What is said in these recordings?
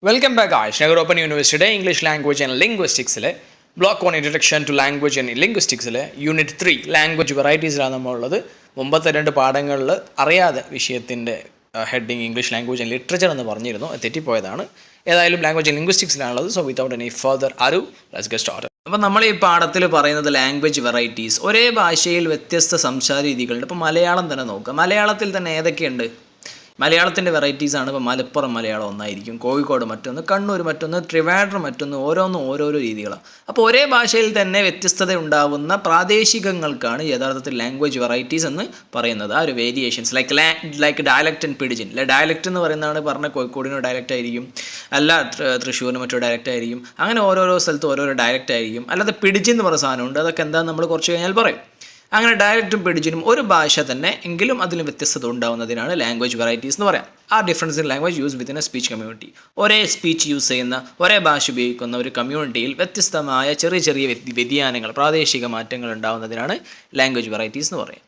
Welcome back guys. Nagar Open University English Language and Linguistics Block 1 Introduction to Language and Linguistics Unit 3 Language Varieties ആണ് നമ്മളുള്ളത്. മുമ്പത്തെ രണ്ട് പാഠങ്ങളിൽ അറിയാതെ വിഷയത്തിൻ്റെ heading English language and literature എന്ന് പറഞ്ഞിരുന്നു. തെറ്റിപ്പോയതാണ്. ഏതായാലും ലാംഗ്വേജ് ആൻഡ് ലിംഗ്വിസ്റ്റിക്സിലാണുള്ളത്. So without any further let's get started. അപ്പോൾ നമ്മൾ ഈ പാഠത്തിൽ പറയുന്നത് ലാംഗ്വേജ് വെറൈറ്റീസ്. ഒരേ ഭാഷയിൽ വ്യത്യസ്ത സംസാര രീതികളുണ്ട്. ഇപ്പോൾ മലയാളം തന്നെ നോക്കുക. മലയാളത്തിൽ തന്നെ ഏതൊക്കെയുണ്ട്? മലയാളത്തിൻ്റെ വെറൈറ്റീസാണ്. ഇപ്പോൾ മലപ്പുറം മലയാളം ഒന്നായിരിക്കും, കോഴിക്കോട് മറ്റൊന്ന്, കണ്ണൂർ മറ്റൊന്ന്, ട്രിവാൻഡ്രം മറ്റൊന്ന്, ഓരോരോ രീതികളാണ്. അപ്പോൾ ഒരേ ഭാഷയിൽ തന്നെ വ്യത്യസ്തത ഉണ്ടാവുന്ന പ്രാദേശികങ്ങൾക്കാണ് യഥാർത്ഥത്തിൽ ലാംഗ്വേജ് വെറൈറ്റീസ് എന്ന് പറയുന്നത്. ആ ഒരു variations like dialect and pidgin. Dialect എന്ന് പറയുന്നതാണ് പറഞ്ഞ കോഴിക്കോടിന് ഡയലക്റ്റ് ആയിരിക്കും, അല്ല തൃശ്ശൂരിന് മറ്റൊരു ഡയലക്റ്റ് ആയിരിക്കും. അങ്ങനെ ഓരോരോ സ്ഥലത്ത് ഓരോരോ ഡയലക്റ്റ് ആയിരിക്കും. അല്ലാതെ പിഡിജിൻ എന്ന് പറയുന്ന സാധനമുണ്ട്. അതൊക്കെ എന്താണെന്ന് നമ്മൾ കുറച്ച് കഴിഞ്ഞാൽ പറയും. അങ്ങനെ ഡയലക്റ്റും പിഡിജിനും ഒരു ഭാഷ തന്നെ എങ്കിലും അതിൽ വ്യത്യസ്തത ഉണ്ടാവുന്നതിനാണ് ലാംഗ്വേജ് വെറൈറ്റീസ് എന്ന് പറയാം. ആ difference in language use within A speech community. ഒരേ സ്പീച്ച് യൂസ് ചെയ്യുന്ന, ഒരേ ഭാഷ ഉപയോഗിക്കുന്ന ഒരു കമ്മ്യൂണിറ്റിയിൽ വ്യത്യസ്തമായ ചെറിയ വ്യതിയാനങ്ങൾ, പ്രാദേശിക മാറ്റങ്ങൾ ഉണ്ടാവുന്നതിനാണ് ലാംഗ്വേജ് വെറൈറ്റീസ് എന്ന് പറയുന്നത്.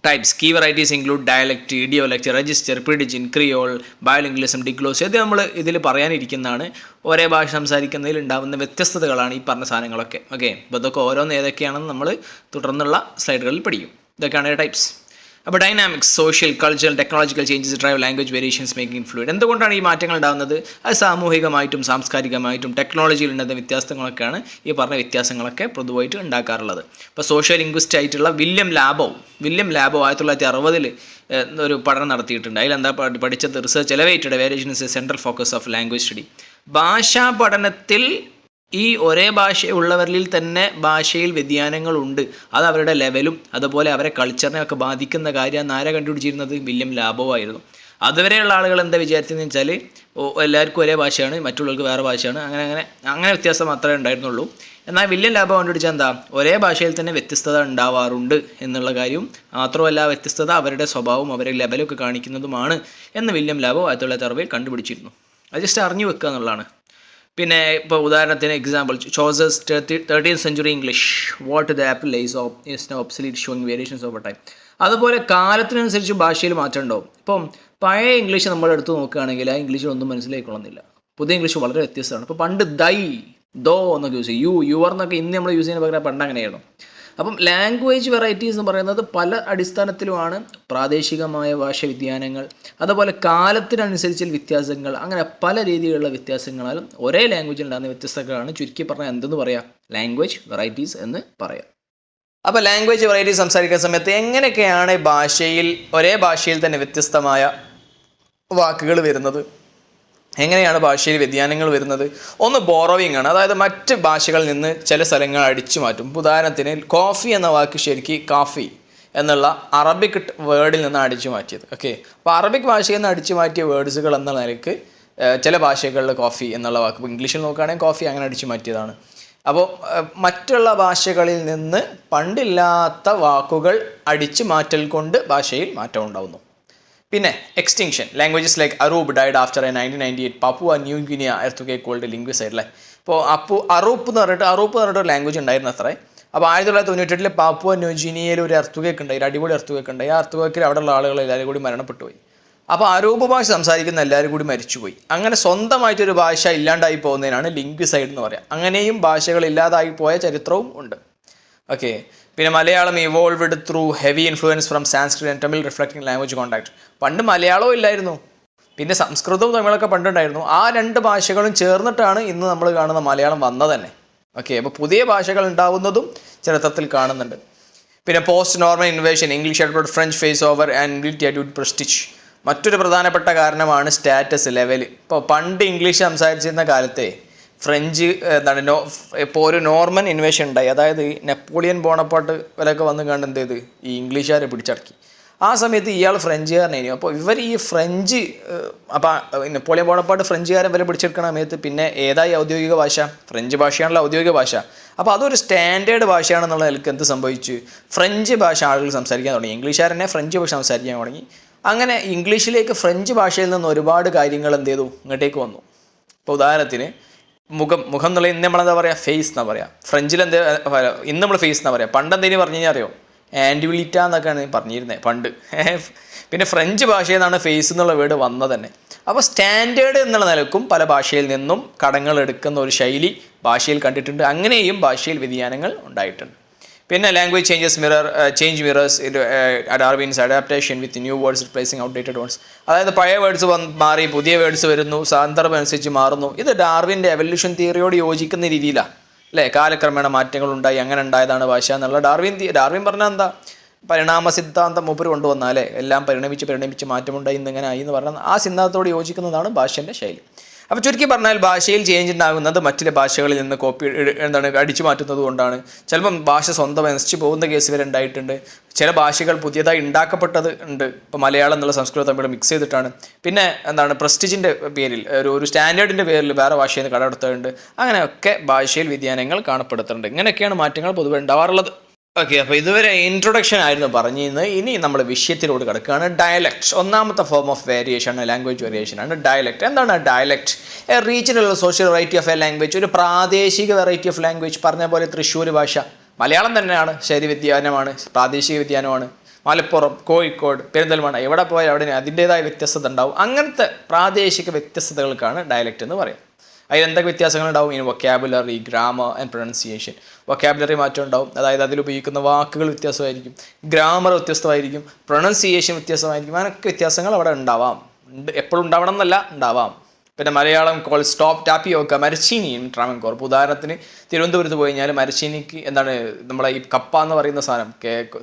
Types. Key varieties include dialect, idiolect, register, pidgin, creole, bilingualism, diglossia. ഇത് നമ്മൾ ഇതിൽ പറയാനിരിക്കുന്നതാണ്. ഒരേ ഭാഷ സംസാരിക്കുന്നതിൽ ഉണ്ടാകുന്ന വ്യത്യസ്തതകളാണ് ഈ പറഞ്ഞ സാധനങ്ങളൊക്കെ. ഓക്കെ, അപ്പോൾ ഇതൊക്കെ ഓരോന്ന് ഏതൊക്കെയാണെന്ന് നമ്മൾ തുടർന്നുള്ള സ്ലൈഡുകളിൽ പഠിക്കും. ഇതൊക്കെയാണ് ടൈപ്സ്. അപ്പോൾ dynamics, social, cultural, technological changes drive language variations making fluid. എന്തുകൊണ്ടാണ് ഈ മാറ്റങ്ങൾ ഉണ്ടാകുന്നത്? അത് സാമൂഹികമായിട്ടും സാംസ്കാരികമായിട്ടും ടെക്നോളജിയിൽ ഉണ്ടാകുന്ന വ്യത്യാസങ്ങളൊക്കെയാണ് ഈ പറഞ്ഞ വ്യത്യാസങ്ങളൊക്കെ പൊതുവായിട്ട് ഉണ്ടാക്കാറുള്ളത്. ഇപ്പോൾ സോഷ്യോ ലിംഗ്വിസ്റ്റ് ആയിട്ടുള്ള വില്യം ലാബോ 1960 ഒരു പഠനം നടത്തിയിട്ടുണ്ട്. അതിലെന്താ പഠിച്ചത്? Research elevated variations central focus of language study. ഭാഷാ പഠനത്തിൽ ഈ ഒരേ ഭാഷയുള്ളവരിൽ തന്നെ ഭാഷയിൽ വ്യതിയാനങ്ങളുണ്ട്. അത് അവരുടെ ലെവലും അതുപോലെ അവരെ കൾച്ചറിനെ ഒക്കെ ബാധിക്കുന്ന കാര്യമാണ് ആരെ കണ്ടുപിടിച്ചിരുന്നത്? വില്യം ലാബോ ആയിരുന്നു. അതുവരെയുള്ള ആളുകൾ എന്താ വിചാരിച്ചതെന്ന് വെച്ചാൽ എല്ലാവർക്കും ഒരേ ഭാഷയാണ്, മറ്റുള്ളവർക്ക് വേറെ ഭാഷയാണ്, അങ്ങനെ വ്യത്യാസം മാത്രമേ ഉണ്ടായിരുന്നുള്ളൂ. എന്നാൽ വില്യം ലാബോ കണ്ടുപിടിച്ചാൽ എന്താ? ഒരേ ഭാഷയിൽ തന്നെ വ്യത്യസ്തത ഉണ്ടാവാറുണ്ട് എന്നുള്ള കാര്യവും, മാത്രമല്ല വ്യത്യസ്തത അവരുടെ സ്വഭാവവും അവരുടെ ലെവലൊക്കെ കാണിക്കുന്നതുമാണ് എന്ന് വില്യം ലാബോ 1960 കണ്ടുപിടിച്ചിരുന്നു. അത് ജസ്റ്റ് അറിഞ്ഞു വെക്കുക എന്നുള്ളതാണ്. പിന്നെ ഇപ്പോൾ ഉദാഹരണത്തിന് example, Chaucer's 13th century English what the apple is now obsolete showing variations over time. അതുപോലെ കാലത്തിനനുസരിച്ച് ഭാഷയിൽ മാറ്റം ഉണ്ടാവും. ഇപ്പം പഴയ ഇംഗ്ലീഷ് നമ്മൾ എടുത്ത് നോക്കുകയാണെങ്കിൽ ആ ഇംഗ്ലീഷിൽ ഒന്നും മനസ്സിലായിക്കൊള്ളുന്നില്ല. പുതിയ ഇംഗ്ലീഷ് വളരെ വ്യത്യസ്തമാണ്. ഇപ്പോൾ പണ്ട് ദോ എന്നൊക്കെ യൂസ് ചെയ്യും, യുവർ എന്നൊക്കെ ഇന്ന് നമ്മൾ യൂസ് ചെയ്യുന്ന പകരം പണ്ട് അങ്ങനെയായിരുന്നു. അപ്പം ലാംഗ്വേജ് വെറൈറ്റീസ് എന്ന് പറയുന്നത് പല അടിസ്ഥാനത്തിലുമാണ്. പ്രാദേശികമായ ഭാഷ വ്യതിയാനങ്ങൾ, അതുപോലെ കാലത്തിനനുസരിച്ച് വ്യത്യാസങ്ങൾ, അങ്ങനെ പല രീതിയിലുള്ള വ്യത്യാസങ്ങളാലും ഒരേ ലാംഗ്വേജിൽ ഉണ്ടാകുന്ന വ്യത്യസ്തതകളാണ് ചുരുക്കി പറഞ്ഞാൽ എന്തെന്ന് പറയാം? ലാംഗ്വേജ് വെറൈറ്റീസ് എന്ന് പറയാം. അപ്പോൾ ലാംഗ്വേജ് വെറൈറ്റീസ് സംസാരിക്കുന്ന സമയത്ത് എങ്ങനെയൊക്കെയാണ് ഒരേ ഭാഷയിൽ തന്നെ വ്യത്യസ്തമായ വാക്കുകൾ വരുന്നത്? എങ്ങനെയാണ് ഭാഷയിൽ വ്യതിയാനങ്ങൾ വരുന്നത്? ഒന്ന് ബോറോവിങ് ആണ്, അതായത് മറ്റ് ഭാഷകളിൽ നിന്ന് ചില സ്ഥലങ്ങൾ അടിച്ചു മാറ്റും. ഉദാഹരണത്തിന് കോഫി എന്ന വാക്ക് ശരിക്കും കാഫി എന്നുള്ള അറബിക് വേർഡിൽ നിന്ന് അടിച്ചു മാറ്റിയത്. ഓക്കെ, അപ്പോൾ അറബിക് ഭാഷയിൽ നിന്ന് അടിച്ചു മാറ്റിയ വേർഡ്സുകൾ എന്ന നിലയ്ക്ക് ചില ഭാഷകളിൽ കോഫി എന്നുള്ള വാക്ക്, ഇപ്പോൾ ഇംഗ്ലീഷിൽ നോക്കുകയാണെങ്കിൽ കോഫി അങ്ങനെ അടിച്ചു മാറ്റിയതാണ്. അപ്പോൾ മറ്റുള്ള ഭാഷകളിൽ നിന്ന് പണ്ടില്ലാത്ത വാക്കുകൾ അടിച്ചു മാറ്റൽ കൊണ്ട് ഭാഷയിൽ മാറ്റം ഉണ്ടാകുന്നു. പിന്നെ extinction. Languages like Arop died after 1998 Papua New Guinea earthquake called linguicide അല്ലേ. ഇപ്പോൾ അറൂപ്പ് എന്ന് പറഞ്ഞിട്ട് ഒരു ലാംഗ്വേജ് ഉണ്ടായിരുന്നു അത്രേ. അപ്പോൾ 1998 പാപ്പുവ ന്യൂ ഗിനിയയിൽ ഒരു എർത്തുകേക്ക് ഉണ്ടായി, ഒരു അടിപൊളി എർത്തുകേക്ക് ഉണ്ടായി. ആ എർത്തുകേക്കിൽ അവിടെയുള്ള ആളുകൾ എല്ലാവരും കൂടി മരണപ്പെട്ടു പോയി. അപ്പോൾ അറൂബ് ഭാഷ സംസാരിക്കുന്ന എല്ലാവരും കൂടി മരിച്ചുപോയി. അങ്ങനെ സ്വന്തമായിട്ടൊരു ഭാഷ ഇല്ലാണ്ടായി പോകുന്നതിനാണ് ലിംഗ്വിസൈഡ് എന്ന് പറയുക. അങ്ങനെയും ഭാഷകൾ ഇല്ലാതായി പോയ ചരിത്രവും ഉണ്ട്. ഓക്കെ, പിന്നെ Malayalam evolved through heavy influence from Sanskrit and Tamil reflecting language contact. പണ്ട് മലയാളവും ഇല്ലായിരുന്നു, പിന്നെ സംസ്കൃതവും തമിഴൊക്കെ പണ്ടുണ്ടായിരുന്നു. ആ രണ്ട് ഭാഷകളും ചേർന്നിട്ടാണ് ഇന്ന് നമ്മൾ കാണുന്ന മലയാളം വന്നത് തന്നെ. ഓക്കെ, അപ്പോൾ പുതിയ ഭാഷകൾ ഉണ്ടാവുന്നതും ചരിത്രത്തിൽ കാണുന്നുണ്ട്. പിന്നെ post Norman invasion, English adopted French face over and English prestige. മറ്റൊരു പ്രധാനപ്പെട്ട കാരണമാണ് സ്റ്റാറ്റസ് ലെവൽ. ഇപ്പോൾ പണ്ട് ഇംഗ്ലീഷ് സംസാരിച്ചിരുന്ന കാലത്തെ ഫ്രഞ്ച് ഇപ്പോൾ ഒരു നോർമൻ ഇൻവേഷൻ ഉണ്ടായി. അതായത് നെപ്പോളിയൻ ബോണപ്പാർട്ട് വരെയൊക്കെ വന്ന് കണ്ട് എന്ത് ചെയ്ത് ഈ ഇംഗ്ലീഷുകാരെ പിടിച്ചടക്കി. ആ സമയത്ത് ഇയാൾ ഫ്രഞ്ചുകാരനായിരുന്നു. അപ്പോൾ ഇവർ ഈ ഫ്രഞ്ച്, അപ്പോൾ നെപ്പോളിയൻ ബോണപ്പാർട്ട് ഫ്രഞ്ചുകാരെ വരെ പിടിച്ചെടുക്കുന്ന സമയത്ത് പിന്നെ ഏതായി ഔദ്യോഗിക ഭാഷ? ഫ്രഞ്ച് ഭാഷയാണല്ലോ ഔദ്യോഗിക ഭാഷ. അപ്പോൾ അതൊരു സ്റ്റാൻഡേർഡ് ഭാഷയാണെന്നുള്ള നിലയ്ക്ക് എന്ത് സംഭവിച്ചു? ഫ്രഞ്ച് ഭാഷ ആളുകൾ സംസാരിക്കാൻ തുടങ്ങി. ഇംഗ്ലീഷുകാരനെ ഫ്രഞ്ച് ഭാഷ സംസാരിക്കാൻ തുടങ്ങി. അങ്ങനെ ഇംഗ്ലീഷിലേക്ക് ഫ്രഞ്ച് ഭാഷയിൽ നിന്ന് ഒരുപാട് കാര്യങ്ങൾ എന്ത് ചെയ്തു? ഇങ്ങോട്ടേക്ക് വന്നു. ഇപ്പോൾ ഉദാഹരണത്തിന് മുഖം എന്നുള്ള ഇന്ന് നമ്മളെന്താ പറയുക? ഫേസ് എന്നാ പറയുക. ഫ്രഞ്ചിൽ ഇന്ന് നമ്മൾ ഫേസ് എന്നാ പറയുക. പണ്ട് എന്തെങ്കിലും പറഞ്ഞു കഴിഞ്ഞാൽ അറിയോ? ആൻഡ്യുലിറ്റ എന്നൊക്കെയാണ് പറഞ്ഞിരുന്നത് പണ്ട്. പിന്നെ ഫ്രഞ്ച് ഭാഷയിൽ നിന്നാണ് ഫേസ് എന്നുള്ള വേർഡ് വന്നത് തന്നെ. അപ്പോൾ സ്റ്റാൻഡേർഡ് എന്നുള്ള നിലക്കും പല ഭാഷയിൽ നിന്നും കടങ്ങൾ എടുക്കുന്ന ഒരു ശൈലി ഭാഷയിൽ കണ്ടിട്ടുണ്ട്. അങ്ങനെയും ഭാഷയിൽ വ്യതിയാനങ്ങൾ ഉണ്ടായിട്ടുണ്ട്. പിന്നെ language change mirrors Darwin's adaptation with new words replacing outdated words. അതായത് പഴയ വേർഡ്സ് മാറി പുതിയ വേർഡ്സ് വരുന്നു, സന്ദർഭം അനുസരിച്ച് മാറുന്നു. ഇത് ഡാർവിൻ്റെ എവല്യൂഷൻ തിയറിയോട് യോജിക്കുന്ന രീതിയിലാണ് അല്ലേ. കാലക്രമേണ മാറ്റങ്ങൾ ഉണ്ടായി, അങ്ങനെ ഉണ്ടായതാണ് ഭാഷ എന്നുള്ള ഡാർവിൻ പറഞ്ഞാൽ എന്താ, പരിണാമ സിദ്ധാന്തം മൂപ്പര് കൊണ്ടുവന്നാലേ എല്ലാം പരിണമിച്ച് മാറ്റമുണ്ടായി ഇന്നിങ്ങനെ ആയി എന്ന് പറഞ്ഞാൽ ആ സിദ്ധാന്തത്തോട് യോജിക്കുന്നതാണ് ഭാഷേൻ്റെ ശൈലി. അപ്പോൾ ചുരുക്കി പറഞ്ഞാൽ ഭാഷയിൽ ചേഞ്ച് ഉണ്ടാകുന്നത് മറ്റുള്ള ഭാഷകളിൽ നിന്ന് അടിച്ചു മാറ്റുന്നത് കൊണ്ടാണ്. ചിലപ്പം ഭാഷ സ്വന്തം നശിച്ചു പോകുന്ന കേസ് വരെ ഉണ്ടായിട്ടുണ്ട്. ചില ഭാഷകൾ പുതിയതായി ഉണ്ടാക്കപ്പെട്ടത് ഉണ്ട്. ഇപ്പോൾ മലയാളം എന്നുള്ള സംസ്കൃതം തമ്മിൽ മിക്സ് ചെയ്തിട്ടാണ്. പിന്നെ പ്രസ്റ്റീജിൻ്റെ പേരിൽ ഒരു സ്റ്റാൻഡേർഡിൻ്റെ പേരിൽ വേറെ ഭാഷയിൽ നിന്ന് കടമെടുത്തിട്ടുണ്ട്. അങ്ങനെയൊക്കെ ഭാഷയിൽ വ്യതിയാനങ്ങൾ കാണപ്പെടുത്തുന്നുണ്ട്. ഇങ്ങനെയൊക്കെയാണ് മാറ്റങ്ങൾ പൊതുവെ ഉണ്ടാവാറുള്ളത്. ഓക്കെ, അപ്പോൾ ഇതുവരെ ഇൻട്രൊഡക്ഷൻ ആയിരുന്നു പറഞ്ഞിരുന്നത്. ഇനി നമ്മൾ വിഷയത്തിലോട് കിടക്കുകയാണ്. ഡയലക്ട് ഒന്നാമത്തെ ഫോം ഓഫ് വേരിയേഷൻ ആണ്, ലാംഗ്വേജ് വേരിയേഷൻ ആണ് ഡയലക്ട്. എന്താണ് dialect? A regional social variety of A language, ഒരു പ്രാദേശിക വെറൈറ്റി ഓഫ് ലാംഗ്വേജ്. പറഞ്ഞ പോലെ തൃശ്ശൂർ ഭാഷ മലയാളം തന്നെയാണ്, ശൈലി വ്യതിയാനമാണ്, പ്രാദേശിക വ്യതിയാനമാണ്. മലപ്പുറം, കോഴിക്കോട്, പെരിന്തൽമണ്ണ എവിടെ പോയാൽ അവിടെ അതിൻ്റേതായ വ്യത്യസ്തത ഉണ്ടാവും. അങ്ങനത്തെ പ്രാദേശിക വ്യത്യസ്തതകൾക്കാണ് ഡയലക്റ്റ് എന്ന് പറയുന്നത്. അതിലെന്തൊക്കെ വ്യത്യാസങ്ങളുണ്ടാവും? ഇനി vocabulary, grammar and pronunciation. Vocabulary മാറ്റം ഉണ്ടാവും, അതായത് അതിലുപയോഗിക്കുന്ന വാക്കുകൾ വ്യത്യാസമായിരിക്കും, ഗ്രാമർ വ്യത്യസ്തമായിരിക്കും, പ്രൊനൗൺസിയേഷൻ വ്യത്യാസമായിരിക്കും. അങ്ങനെയൊക്കെ വ്യത്യാസങ്ങൾ അവിടെ ഉണ്ടാവാം. എപ്പോഴും ഉണ്ടാവണം എന്നല്ല, ഉണ്ടാവാം. പിന്നെ മലയാളം കോൾ സ്റ്റോപ്പ് ടാപ്പിയോക്ക മരച്ചീനി ഇൻ ട്രാവൻകോർ. ഉദാഹരണത്തിന് തിരുവനന്തപുരത്ത് പോയി കഴിഞ്ഞാൽ മരച്ചീനിക്ക് നമ്മളെ ഈ കപ്പ എന്ന് പറയുന്ന സാധനം,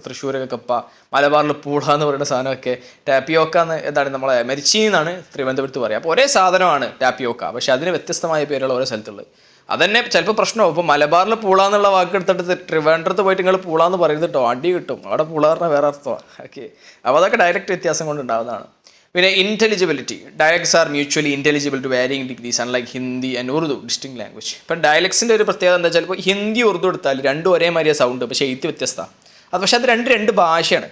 തൃശ്ശൂരൊക്കെ കപ്പ, മലബാറിൽ പൂള എന്ന് പറയുന്ന സാധനമൊക്കെ ടാപ്പിയോക്ക എന്ന് നമ്മളെ മരച്ചീനി എന്നാണ് തിരുവനന്തപുരത്ത് പറയുക. അപ്പോൾ ഒരേ സാധനമാണ് ടാപ്പിയോക്ക, പക്ഷെ അതിന് വ്യത്യസ്തമായ പേരുകൾ ഓരോ സ്ഥലത്തുള്ളത്. അതന്നെ ചിലപ്പോൾ പ്രശ്നമാവും. ഇപ്പോൾ മലബാറിൽ പൂള എന്നുള്ള വാക്ക് എടുത്തിട്ട് ട്രിവാൻഡ്രത്ത് പോയിട്ട് നിങ്ങൾ പൂള എന്ന് പറയുന്നത് കേട്ടോ, അടി കിട്ടും. അവിടെ പൂള പറഞ്ഞാൽ വേറെ അർത്ഥമാണ്. ഓക്കെ, അപ്പോൾ അതൊക്കെ ഡയലക്റ്റ് വ്യത്യാസം കൊണ്ട് ഉണ്ടാകുന്നതാണ്. പിന്നെ intelligibility. Dialects are mutually intelligible to varying degrees unlike Hindi and Urdu distinct language. ഇപ്പം ഡയലക്ട്സിൻ്റെ ഒരു പ്രത്യേകത എന്താ വെച്ചാൽ, ഇപ്പോൾ ഹിന്ദി ഉറുദു എടുത്താൽ രണ്ടും ഒരേ മാതിരിയ സൗണ്ട്, പക്ഷേ എഴുത്ത് വ്യത്യസ്തമാണ്. അത് പക്ഷേ അത് രണ്ട് ഭാഷയാണ്.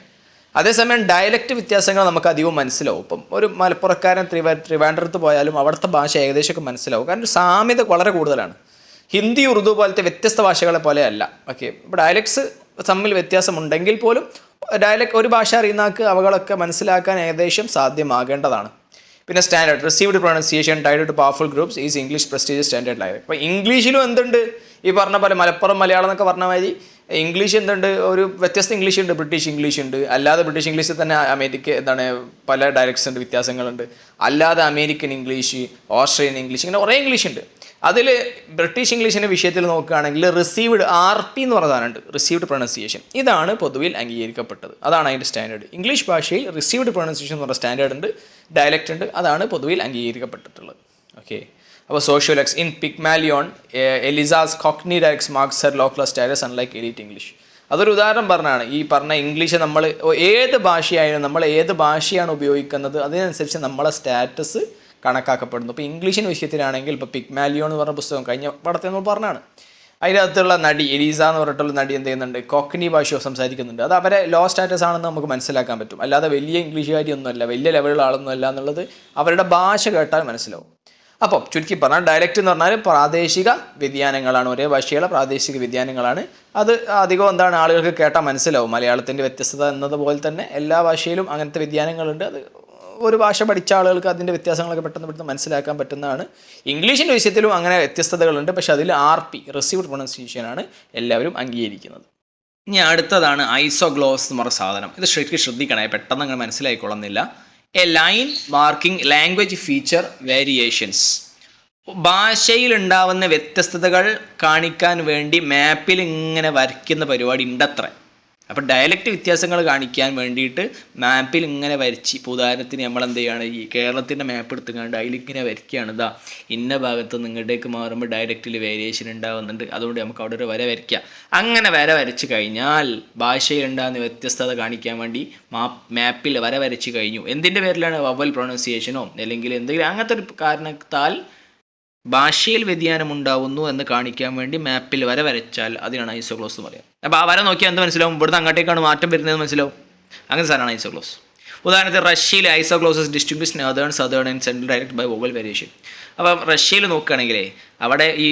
അതേസമയം ഡയലക്റ്റ് വ്യത്യാസങ്ങൾ നമുക്ക് അധികവും മനസ്സിലാവും. ഇപ്പം ഒരു മലപ്പുറക്കാരൻ ട്രിവാൻഡ്രത്ത് പോയാലും അവിടുത്തെ ഭാഷ ഏകദേശമൊക്കെ മനസ്സിലാവും. കാരണം സാമ്യത വളരെ കൂടുതലാണ്. ഹിന്ദി ഉറുദു പോലത്തെ വ്യത്യസ്ത ഭാഷകളെ പോലെ അല്ല. ഓക്കെ, ഇപ്പോൾ ഡയലക്ട്സ് തമ്മിൽ വ്യത്യാസമുണ്ടെങ്കിൽ പോലും ഒരു ഭാഷ അറിയുന്നവർക്ക് അവകളൊക്കെ മനസ്സിലാക്കാൻ ഏകദേശം സാധ്യമാകേണ്ടതാണ്. പിന്നെ standard received pronunciation tied to powerful groups is English prestigious standard dialect. അപ്പോൾ ഇംഗ്ലീഷിലും എന്തുണ്ട്, ഈ പറഞ്ഞ പോലെ മലപ്പുറം മലയാളം എന്നൊക്കെ പറഞ്ഞ മാതിരി ഇംഗ്ലീഷ് എന്തുണ്ട്, ഒരു വ്യത്യസ്ത ഇംഗ്ലീഷ് ഉണ്ട്, ബ്രിട്ടീഷ് ഇംഗ്ലീഷ് ഉണ്ട്. അല്ലാതെ ബ്രിട്ടീഷ് ഇംഗ്ലീഷിൽ തന്നെ പല ഡയലക്ട്സ് ഉണ്ട്, വ്യത്യാസങ്ങളുണ്ട്. അല്ലാതെ അമേരിക്കൻ ഇംഗ്ലീഷ്, ഓസ്ട്രേലിയൻ ഇംഗ്ലീഷ്, ഇങ്ങനെ കുറേ ഇംഗ്ലീഷ് ഉണ്ട്. അതിൽ ബ്രിട്ടീഷ് ഇംഗ്ലീഷിൻ്റെ വിഷയത്തിൽ നോക്കുകയാണെങ്കിൽ റിസീവ്ഡ് RP എന്ന് പറഞ്ഞ സാധനമുണ്ട്, റിസീവ്ഡ് പ്രൊനൗൺസിയേഷൻ. ഇതാണ് പൊതുവിൽ അംഗീകരിക്കപ്പെട്ടത്, അതാണ് അതിൻ്റെ സ്റ്റാൻഡേർഡ്. ഇംഗ്ലീഷ് ഭാഷയിൽ റിസീവ്ഡ് പ്രൊനൗൺസിയേഷൻ എന്ന് പറഞ്ഞ സ്റ്റാൻഡേർഡ് ഉണ്ട്, ഡയലക്റ്റ് ഉണ്ട്, അതാണ് പൊതുവിൽ അംഗീകരിക്കപ്പെട്ടിട്ടുള്ളത്. ഓക്കെ, അപ്പോൾ sociolects in Pygmalion Eliza's cockney dialects marks her local status unlike elite English. അതൊരു ഉദാഹരണം പറഞ്ഞാണ്. ഈ പറഞ്ഞ ഇംഗ്ലീഷ് നമ്മൾ ഏത് ഭാഷയായാലും നമ്മൾ ഏത് ഭാഷയാണ് ഉപയോഗിക്കുന്നത് അതിനനുസരിച്ച് നമ്മളെ സ്റ്റാറ്റസ് കണക്കാക്കപ്പെടുന്നു. ഇപ്പോൾ ഇംഗ്ലീഷിൻ്റെ വിഷയത്തിലാണെങ്കിൽ ഇപ്പോൾ പിഗ്മാലിയോൺ എന്ന് പറഞ്ഞ പുസ്തകം കഴിഞ്ഞ പടത്തിൽ നമ്മൾ പറഞ്ഞാണ്. അതിനകത്തുള്ള നടി എലീസ എന്ന് പറഞ്ഞിട്ടുള്ള നടി എന്ത് ചെയ്യുന്നുണ്ട്, കോക്കനി ഭാഷ സംസാരിക്കുന്നുണ്ട്. അത് അവരെ ലോ സ്റ്റാറ്റസ് ആണെന്ന് നമുക്ക് മനസ്സിലാക്കാൻ പറ്റും. അല്ലാതെ വലിയ ഇംഗ്ലീഷുകാരിയൊന്നുമല്ല, വലിയ ലെവലുള്ള ആളൊന്നുമല്ല എന്നുള്ളത് അവരുടെ ഭാഷ കേട്ടാൽ മനസ്സിലാവും. അപ്പം ചുരുക്കി പറഞ്ഞാൽ ഡയലക്റ്റ് എന്ന് പറഞ്ഞാൽ പ്രാദേശിക വ്യതിയാനങ്ങളാണ്, ഒരേ ഭാഷയുള്ള പ്രാദേശിക വ്യതിയാനങ്ങളാണ്. അത് അധികം ആളുകൾക്ക് കേട്ടാൽ മനസ്സിലാവും. മലയാളത്തിൻ്റെ വ്യത്യസ്തത എന്നതുപോലെ തന്നെ എല്ലാ ഭാഷയിലും അങ്ങനത്തെ വ്യതിയാനങ്ങളുണ്ട്. അത് ഒരു ഭാഷ പഠിച്ച ആളുകൾക്ക് അതിൻ്റെ വ്യത്യാസങ്ങളൊക്കെ പെട്ടെന്ന് മനസ്സിലാക്കാൻ പറ്റുന്നതാണ്. ഇംഗ്ലീഷിൻ്റെ വിഷയത്തിലും അങ്ങനെ വ്യത്യസ്തതകളുണ്ട്, പക്ഷേ അതിൽ RP റിസീവ്ഡ് പ്രൊനൗൺസിയേഷനാണ് എല്ലാവരും അംഗീകരിക്കുന്നത്. ഇനി അടുത്തതാണ് ഐസോഗ്ലോസ് എന്ന് പറഞ്ഞ സാധനം. ഇത് ശരിക്കും ശ്രദ്ധിക്കണേ, പെട്ടെന്ന് അങ്ങനെ മനസ്സിലായിക്കൊള്ളുന്നില്ല. A line marking language feature variations. ഭാഷയിൽ ഉണ്ടാവുന്ന വ്യത്യസ്തതകൾ കാണിക്കാൻ വേണ്ടി മാപ്പിൽ ഇങ്ങനെ വരയ്ക്കുന്ന പരിപാടി ഉണ്ടത്രേ. അപ്പോൾ ഡയലക്റ്റ് വ്യത്യാസങ്ങൾ കാണിക്കാൻ വേണ്ടിയിട്ട് മാപ്പിൽ ഇങ്ങനെ വരച്ച്, ഇപ്പോൾ ഉദാഹരണത്തിന് നമ്മൾ എന്ത് ചെയ്യുകയാണ്, ഈ കേരളത്തിൻ്റെ മാപ്പ് എടുത്തുകൊണ്ട് അതിലിങ്ങനെ വരയ്ക്കുകയാണ്. ഇതാ ഇന്ന ഭാഗത്ത് നിങ്ങളുടേക്ക് മാറുമ്പോൾ ഡയലക്റ്റിൽ വേരിയേഷൻ ഉണ്ടാകുന്നുണ്ട്, അതുകൊണ്ട് നമുക്ക് അവിടെ ഒരു വര വരയ്ക്കാം. അങ്ങനെ വര വരച്ച് കഴിഞ്ഞാൽ ഭാഷയിൽ ഉണ്ടാകുന്ന വ്യത്യസ്തത കാണിക്കാൻ വേണ്ടി മാപ്പിൽ വര വരച്ച് കഴിഞ്ഞു. എന്തിൻ്റെ പേരിലാണ്? വവൽ പ്രൊനൗൺസിയേഷനോ അല്ലെങ്കിൽ എന്തെങ്കിലും അങ്ങനത്തെ ഒരു കാരണത്താൽ ഭാഷയിൽ വ്യതിയാനം ഉണ്ടാവുന്നു എന്ന് കാണിക്കാൻ വേണ്ടി മാപ്പിൽ വര വരച്ചാൽ അതിനാണ് ഐസോഗ്ലോസ് എന്ന് പറയാം. അപ്പോൾ ആ വര നോക്കിയാൽ എന്ത് മനസ്സിലാവും? ഇവിടുന്ന് അങ്ങോട്ടേക്കാണ് മാറ്റം വരുന്നത് മനസ്സിലാവും. അങ്ങനെ സാധനമാണ് ഐസോഗ്ലോസ്. ഉദാഹരണത്തിന് റഷ്യയിൽ isoglosses distinguish northern southern and central dialect by vowel variation. അപ്പോൾ റഷ്യയിൽ നോക്കുകയാണെങ്കിലേ അവിടെ ഈ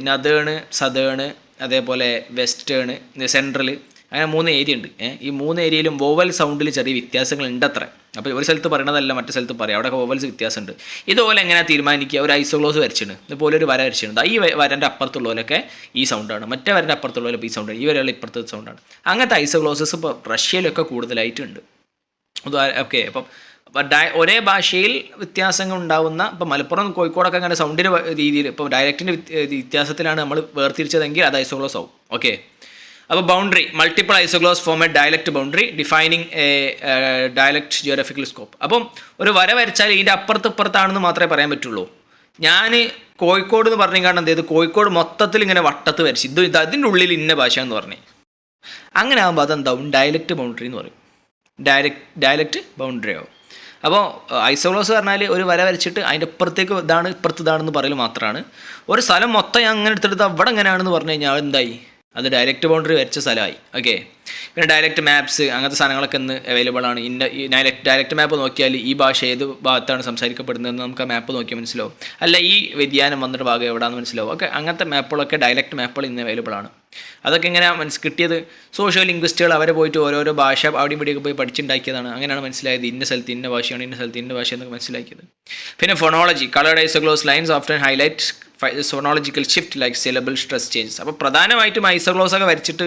നോർത്തേൺ സദേൺ അതേപോലെ വെസ്റ്റേൺ സെൻട്രൽ അങ്ങനെ 3 ഏരിയ ഉണ്ട്. ഈ 3 ഏരിയയിലും വോവൽ സൗണ്ടിൽ ചെറിയ വ്യത്യാസങ്ങൾ ഉണ്ട് അത്ര. അപ്പോൾ ഒരു സ്ഥലത്ത് പറയണതല്ല മറ്റു സ്ഥലത്ത് പറയാം, അവിടെ വോവൽസ് വ്യത്യാസമുണ്ട്. ഇതുപോലെ എങ്ങനെയാണ് തീരുമാനിക്കുക? ഒരു ഐസോഗ്ലോസ് വരച്ചിട്ടുണ്ട്, ഇതുപോലെ ഒരു വര വരച്ചിട്ടുണ്ട്. ഈ വരൻ്റെ അപ്പുറത്തുള്ളവരൊക്കെ ഈ സൗണ്ടാണ്, മറ്റേ വരൻ്റെ അപ്പുറത്തുള്ളവരൊക്കെ ഈ സൗണ്ടാണ്, ഈ വരെയുള്ള ഇപ്പുറത്തെ സൗണ്ടാണ്. അങ്ങനത്തെ ഐസോഗ്ലോസസ് ഇപ്പോൾ റഷ്യയിലൊക്കെ കൂടുതലായിട്ടുണ്ട്. ഓക്കെ, അപ്പം ഒരേ ഭാഷയിൽ വ്യത്യാസങ്ങൾ ഉണ്ടാവുന്ന, ഇപ്പോൾ മലപ്പുറം കോഴിക്കോടൊക്കെ അങ്ങനെ സൗണ്ടിൻ്റെ രീതിയിൽ ഇപ്പോൾ ഡയലക്റ്റിൻ്റെ വ്യത്യാസത്തിലാണ് നമ്മൾ വേർതിരിച്ചതെങ്കിൽ അത് ഐസോഗ്ലോസ് ആവും. ഓക്കെ, അപ്പോൾ boundary, multiple isogloss form a dialect boundary defining a dialect geographical scope. അപ്പം ഒരു വര വരച്ചാൽ ഇതിൻ്റെ അപ്പുറത്താണെന്ന് മാത്രമേ പറയാൻ പറ്റുള്ളൂ. ഞാൻ കോഴിക്കോട് എന്ന് പറഞ്ഞു കാണാൻ എന്ത് ചെയ്തു, കോഴിക്കോട് മൊത്തത്തിൽ ഇങ്ങനെ വട്ടത്ത് വരച്ച് അതിൻ്റെ ഉള്ളിൽ ഇന്ന ഭാഷ എന്ന് പറഞ്ഞു. അങ്ങനെ ആകുമ്പോൾ അതെന്താവും? ഡയലക്റ്റ് ബൗണ്ടറി എന്ന് പറയും. ഡയലക്റ്റ് ബൗണ്ടറി ആവും. അപ്പോൾ ഐസോഗ്ലോസ് പറഞ്ഞാൽ ഒരു വര വരച്ചിട്ട് അതിൻ്റെ അപ്പുറത്തേക്ക് ഇതാണ് ഇതാണെന്ന് പറയൽ മാത്രമാണ്. ഒരു സ്ഥലം മൊത്തം ഞാൻ അങ്ങനെ എടുത്തെടുത്ത് അവിടെ എങ്ങനെയാണെന്ന് പറഞ്ഞു കഴിഞ്ഞാൽ എന്തായി? അത് ഡയലക്റ്റ് ബൗണ്ടറി വരച്ച സ്ഥലമായി. ഓക്കെ, പിന്നെ ഡയലക്റ്റ് മാപ്സ് അങ്ങനത്തെ സാധനങ്ങളൊക്കെ ഇന്ന് അവൈലബിൾ ആണ്. ഈ ഡയലക്റ്റ് മാപ്പ് നോക്കിയാൽ ഈ ഭാഷ ഏത് ഭാഗത്താണ് സംസാരിക്കപ്പെടുന്നതെന്ന് നമുക്ക് ആ മാപ്പ് നോക്കിയാൽ മനസ്സിലാവും. അല്ല ഈ വ്യതിയാനം വന്നിട്ട് ഭാഗം എവിടെയാണെന്ന് മനസ്സിലാവും. ഓക്കെ, അങ്ങനത്തെ മാപ്പുകളൊക്കെ ഡയലക്റ്റ് മാപ്പുകൾ ഇന്ന് അവൈലബിൾ ആണ്. അതൊക്കെ എങ്ങനെയാണ് കിട്ടിയത്? സോഷ്യൽ ലിംഗ്വിസ്റ്റുകൾ അവരെ പോയിട്ട് ഓരോരോ ഭാഷ അവിടെയും ഇവിടെയൊക്കെ പോയി പഠിച്ചുണ്ടാക്കിയതാണ്. അങ്ങനെയാണ് മനസ്സിലായത് ഇന്ന സ്ഥലത്ത് ഇന്ന ഭാഷയാണ്, ഇന്ന സ്ഥലത്ത് ഇന്ന ഭാഷ എന്നൊക്കെ മനസ്സിലാക്കിയത്. പിന്നെ phonology, coloured isogloss lines often highlight phonological shift like syllable stress changes. അപ്പോൾ പ്രധാനമായിട്ടും ഐസോഗ്ലോസ് ഒക്കെ വരച്ചിട്ട്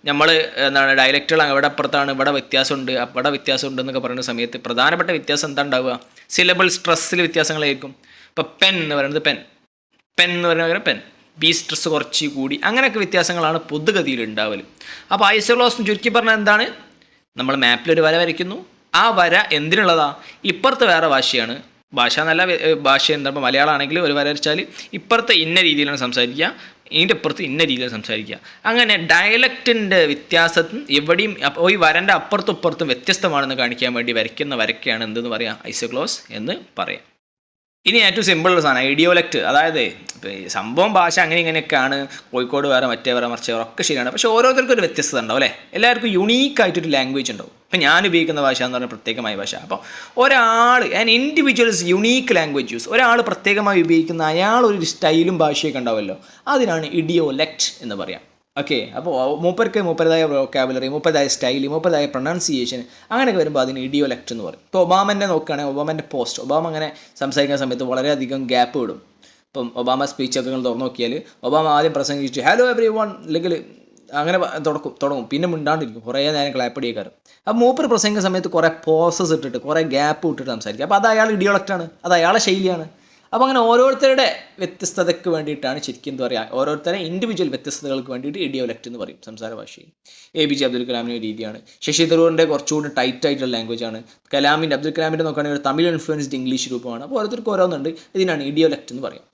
നമ്മൾ എന്താണ് ഡയലക്റ്റുകൾ അവിടെ അപ്പുറത്താണ്, ഇവിടെ വ്യത്യാസമുണ്ട്, അവിടെ വ്യത്യാസമുണ്ട് എന്നൊക്കെ പറയുന്ന സമയത്ത് പ്രധാനപ്പെട്ട വ്യത്യാസം എന്താ ഉണ്ടാവുക? സിലബിൾ സ്ട്രെസ്സിൽ വ്യത്യാസങ്ങളായിരിക്കും. ഇപ്പോൾ പെൻ എന്ന് പറയുന്നത് പെൻ എന്ന് പറയുന്നത് പെൻ, ബി സ്ട്രെസ് കുറച്ച് കൂടി, അങ്ങനെയൊക്കെ വ്യത്യാസങ്ങളാണ് പൊതുഗതിയിൽ ഉണ്ടാവൽ. അപ്പോൾ ഐസോഗ്ലോസ് ചുരുക്കി പറഞ്ഞാൽ എന്താണ്? നമ്മൾ മാപ്പിലൊരു വര വരയ്ക്കുന്നു, ആ വര എന്തിനുള്ളതാ? ഇപ്പുറത്ത് വേറെ ഭാഷയാണ്, ഭാഷ നല്ല ഭാഷ എന്താ, ഇപ്പോൾ മലയാളം ആണെങ്കിൽ ഒരു വര വരച്ചാൽ ഇപ്പുറത്തെ ഇന്ന രീതിയിലാണ് സംസാരിക്കുക, ഇതിൻ്റെ അപ്പുറത്ത് ഇന്ന രീതിയിൽ സംസാരിക്കുക. അങ്ങനെ ഡയലക്റ്റിൻ്റെ വ്യത്യാസം എവിടെയും ഈ വരൻ്റെ അപ്പുറത്തും ഇപ്പുറത്തും വ്യത്യസ്തമാണെന്ന് കാണിക്കാൻ വേണ്ടി വരയ്ക്കുന്ന വരയ്ക്കാണ് എന്തെന്ന് പറയാം? ഐസോഗ്ലോസ് എന്ന് പറയാം. ഇനി ഏറ്റവും സിമ്പിൾ സാധനം ഐഡിയോലക്റ്റ്. അതായത് സംഭവം ഭാഷ അങ്ങനെ ഇങ്ങനെയൊക്കെയാണ്, കോഴിക്കോട് വേറെ മറ്റേ വേറെ മറിച്ച് ഒക്കെ ശരിയാണ്. പക്ഷേ ഓരോരുത്തർക്കും ഒരു വ്യത്യസ്തത ഉണ്ടാവും അല്ലേ? എല്ലാവർക്കും യുണീക്കായിട്ടൊരു ലാംഗ്വേജ് ഉണ്ടാവും. ഇപ്പം ഞാൻ ഉപയോഗിക്കുന്ന ഭാഷ എന്ന് പറഞ്ഞാൽ പ്രത്യേകമായ ഭാഷ. അപ്പോൾ ഒരാൾ ഇൻഡിവിജ്വൽസ് യുണീക്ക് ലാംഗ്വേജ് യൂസ്, ഒരാൾ പ്രത്യേകമായി ഉപയോഗിക്കുന്ന അയാൾ ഒരു സ്റ്റൈലും ഭാഷയൊക്കെ ഉണ്ടാവുമല്ലോ, അതിനാണ് ഇഡിയോലക്റ്റ് എന്ന് പറയാം. ഓക്കെ, അപ്പോൾ മൂപ്പരതായ വൊക്കാബുലറി, മൂപ്പരതായ സ്റ്റൈൽ, മൂപ്പരതായ പ്രൊനൗൺസിയേഷൻ അങ്ങനെയൊക്കെ വരുമ്പോൾ അതിന് ഇഡിയോലക്റ്റ് എന്ന് പറയും. ഇപ്പോൾ ഒബാമൻ്റെ നോക്കുകയാണെങ്കിൽ ഒബാമൻ്റെ പോസ്റ്റ്, ഒബാമ അങ്ങനെ സംസാരിക്കുന്ന സമയത്ത് വളരെയധികം ഗ്യാപ്പ് വിടും. ഇപ്പം ഒബാമ സ്പീച്ചൊക്കെ നിങ്ങൾ തുറന്നു നോക്കിയാൽ ഒബാമ ആദ്യം പ്രസംഗിച്ച് ഹലോ എവറി വൺ അല്ലെങ്കിൽ അങ്ങനെ തുടങ്ങും, പിന്നെ മിണ്ടാണ്ടിരിക്കും, കുറേ നേരം ക്ലാപ്പടിയേക്കാരും. അപ്പോൾ മൂപ്പർ പ്രസംഗിക്കുന്ന സമയത്ത് കുറേ പോസസ് ഇട്ടിട്ട് കുറേ ഗ്യാപ്പ് ഇട്ടിട്ട് സംസാരിക്കും. അപ്പോൾ അത് അയാൾ ഇഡിയോലക്റ്റാണ്, അത് അയാളെ ശൈലിയാണ്. അപ്പോൾ അങ്ങനെ ഓരോരുത്തരുടെ വ്യത്യസ്തതയ്ക്ക് വേണ്ടിയിട്ടാണ് ശരിക്കും എന്താ പറയുക, ഓരോരുത്തരുടെ ഇൻഡിവിജ്വൽ വ്യത്യസ്തതകൾക്ക് വേണ്ടിയിട്ട് ഇഡിയോലക്റ്റ് എന്ന് പറയും സംസാര ഭാഷയിൽ. APJ അബ്ദുൽ കലാമിൻ്റെ രീതിയാണ്. ശശി തരൂരിൻ്റെ കുറച്ചുകൂടി ടൈറ്റ് ആയിട്ടുള്ള ലാംഗ്വേജാണ്. അബ്ദുൽ കലാമിൻ്റെ നോക്കുകയാണെങ്കിൽ ഒരു തമിഴ് ഇൻഫ്ലുവൻസ്ഡ് ഇംഗ്ലീഷ് രൂപമാണ്. അപ്പോൾ ഓരോരുത്തർക്ക് ഓരോന്നുണ്ട്, ഇതിനാണ് ഇഡിയോലക്റ്റ് എന്ന് പറയും.